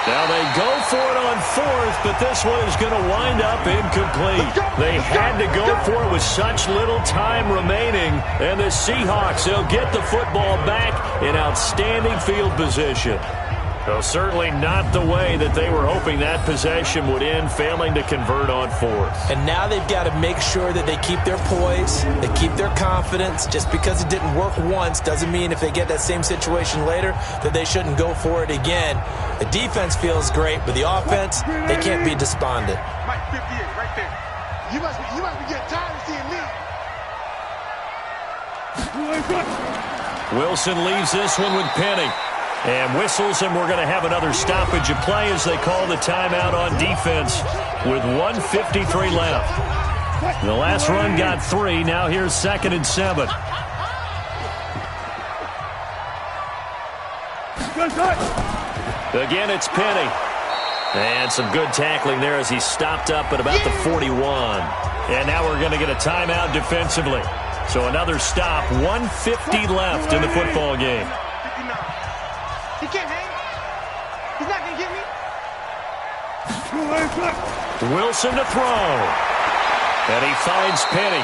Now they go for it on 4th, but this one is going to wind up incomplete. They had to go for it with such little time remaining, and the Seahawks, they'll get the football back in outstanding field position. Well, certainly not the way that they were hoping that possession would end, failing to convert on 4th. And now they've got to make sure that they keep their poise, they keep their confidence. Just because it didn't work once doesn't mean if they get that same situation later that they shouldn't go for it again. The defense feels great, but the offense, they can't be despondent. Mike 58 right there. You must be getting tired of seeing me. Wilson leaves this one with Penny. And whistles, and we're going to have another stoppage of play as they call the timeout on defense with 1:53 left. The last run got 3. Now here's 2nd and 7. Again, it's Penny. And some good tackling there as he stopped up at about the 41. And now we're going to get a timeout defensively. So another stop, 1:50 left in the football game. He can't hang. He's not going to get me. Wilson to throw. And he finds Penny.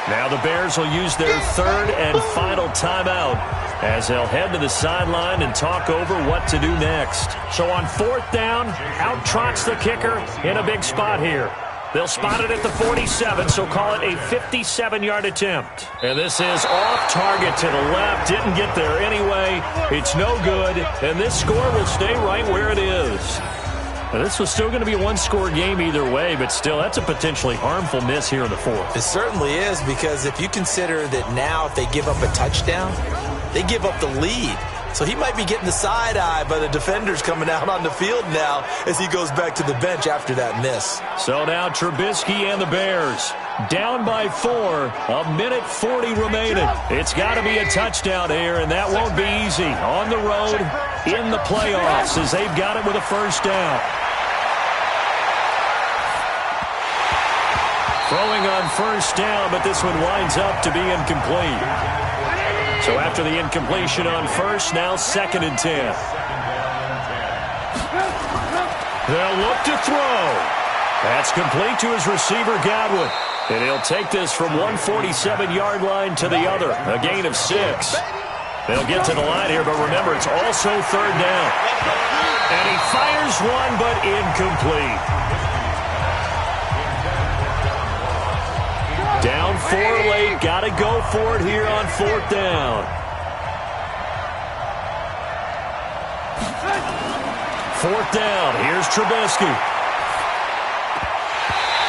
Now the Bears will use their 3rd and final timeout as they'll head to the sideline and talk over what to do next. So on 4th down, out trots the kicker in a big spot here. They'll spot it at the 47, so call it a 57-yard attempt. And this is off target to the left. Didn't get there anyway. It's no good, and this score will stay right where it is. Now, this was still going to be a one-score game either way, but still, that's a potentially harmful miss here in the 4th. It certainly is, because if you consider that now if they give up a touchdown, they give up the lead. So he might be getting the side eye by the defenders coming out on the field now as he goes back to the bench after that miss. So now Trubisky and the Bears down by 4, 1:40 remaining. It's got to be a touchdown here, and that won't be easy. On the road in the playoffs as they've got it with a 1st down. Throwing on 1st down, but this one winds up to be incomplete. So after the incompletion on first, now 2nd and 10. They'll look to throw. That's complete to his receiver, Godwin. And he'll take this from 147-yard line to the other, a gain of 6. They'll get to the line here, but remember, it's also 3rd down. And he fires one, but incomplete. Down 4 late, got to go for it here on 4th down. 4th down, here's Trubisky.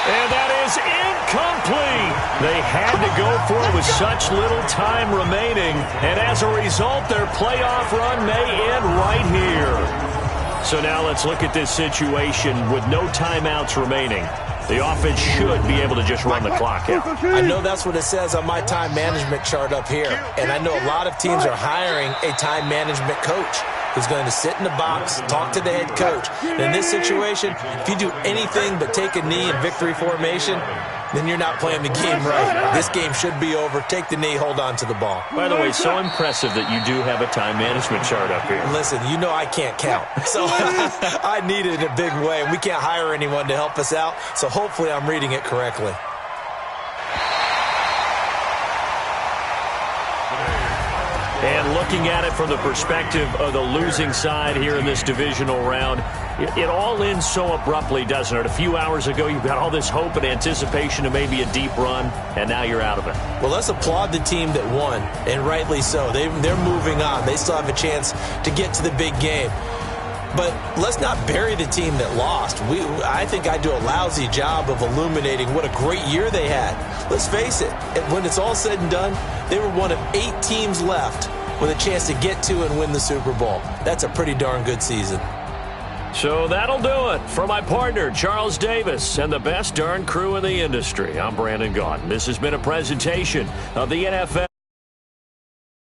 And that is incomplete. They had to go for it with such little time remaining. And as a result, their playoff run may end right here. So now let's look at this situation with no timeouts remaining. The offense should be able to just run the clock out. I know that's what it says on my time management chart up here. And I know a lot of teams are hiring a time management coach who's going to sit in the box, talk to the head coach. And in this situation, if you do anything but take a knee in victory formation, then you're not playing the game right. This game should be over. Take the knee, hold on to the ball. By the way, so impressive that you do have a time management chart up here. Listen, you know I can't count. So I need it in a big way. We can't hire anyone to help us out, so hopefully I'm reading it correctly. And looking at it from the perspective of the losing side here in this divisional round, it all ends so abruptly, doesn't it? A few hours ago, you've got all this hope and anticipation of maybe a deep run, and now you're out of it. Well, let's applaud the team that won, and rightly so. They're moving on. They still have a chance to get to the big game. But let's not bury the team that lost. I think I do a lousy job of illuminating what a great year they had. Let's face it, when it's all said and done, they were one of 8 teams left with a chance to get to and win the Super Bowl. That's a pretty darn good season. So that'll do it. For my partner, Charles Davis, and the best darn crew in the industry, I'm Brandon Gaudin. This has been a presentation of the NFL.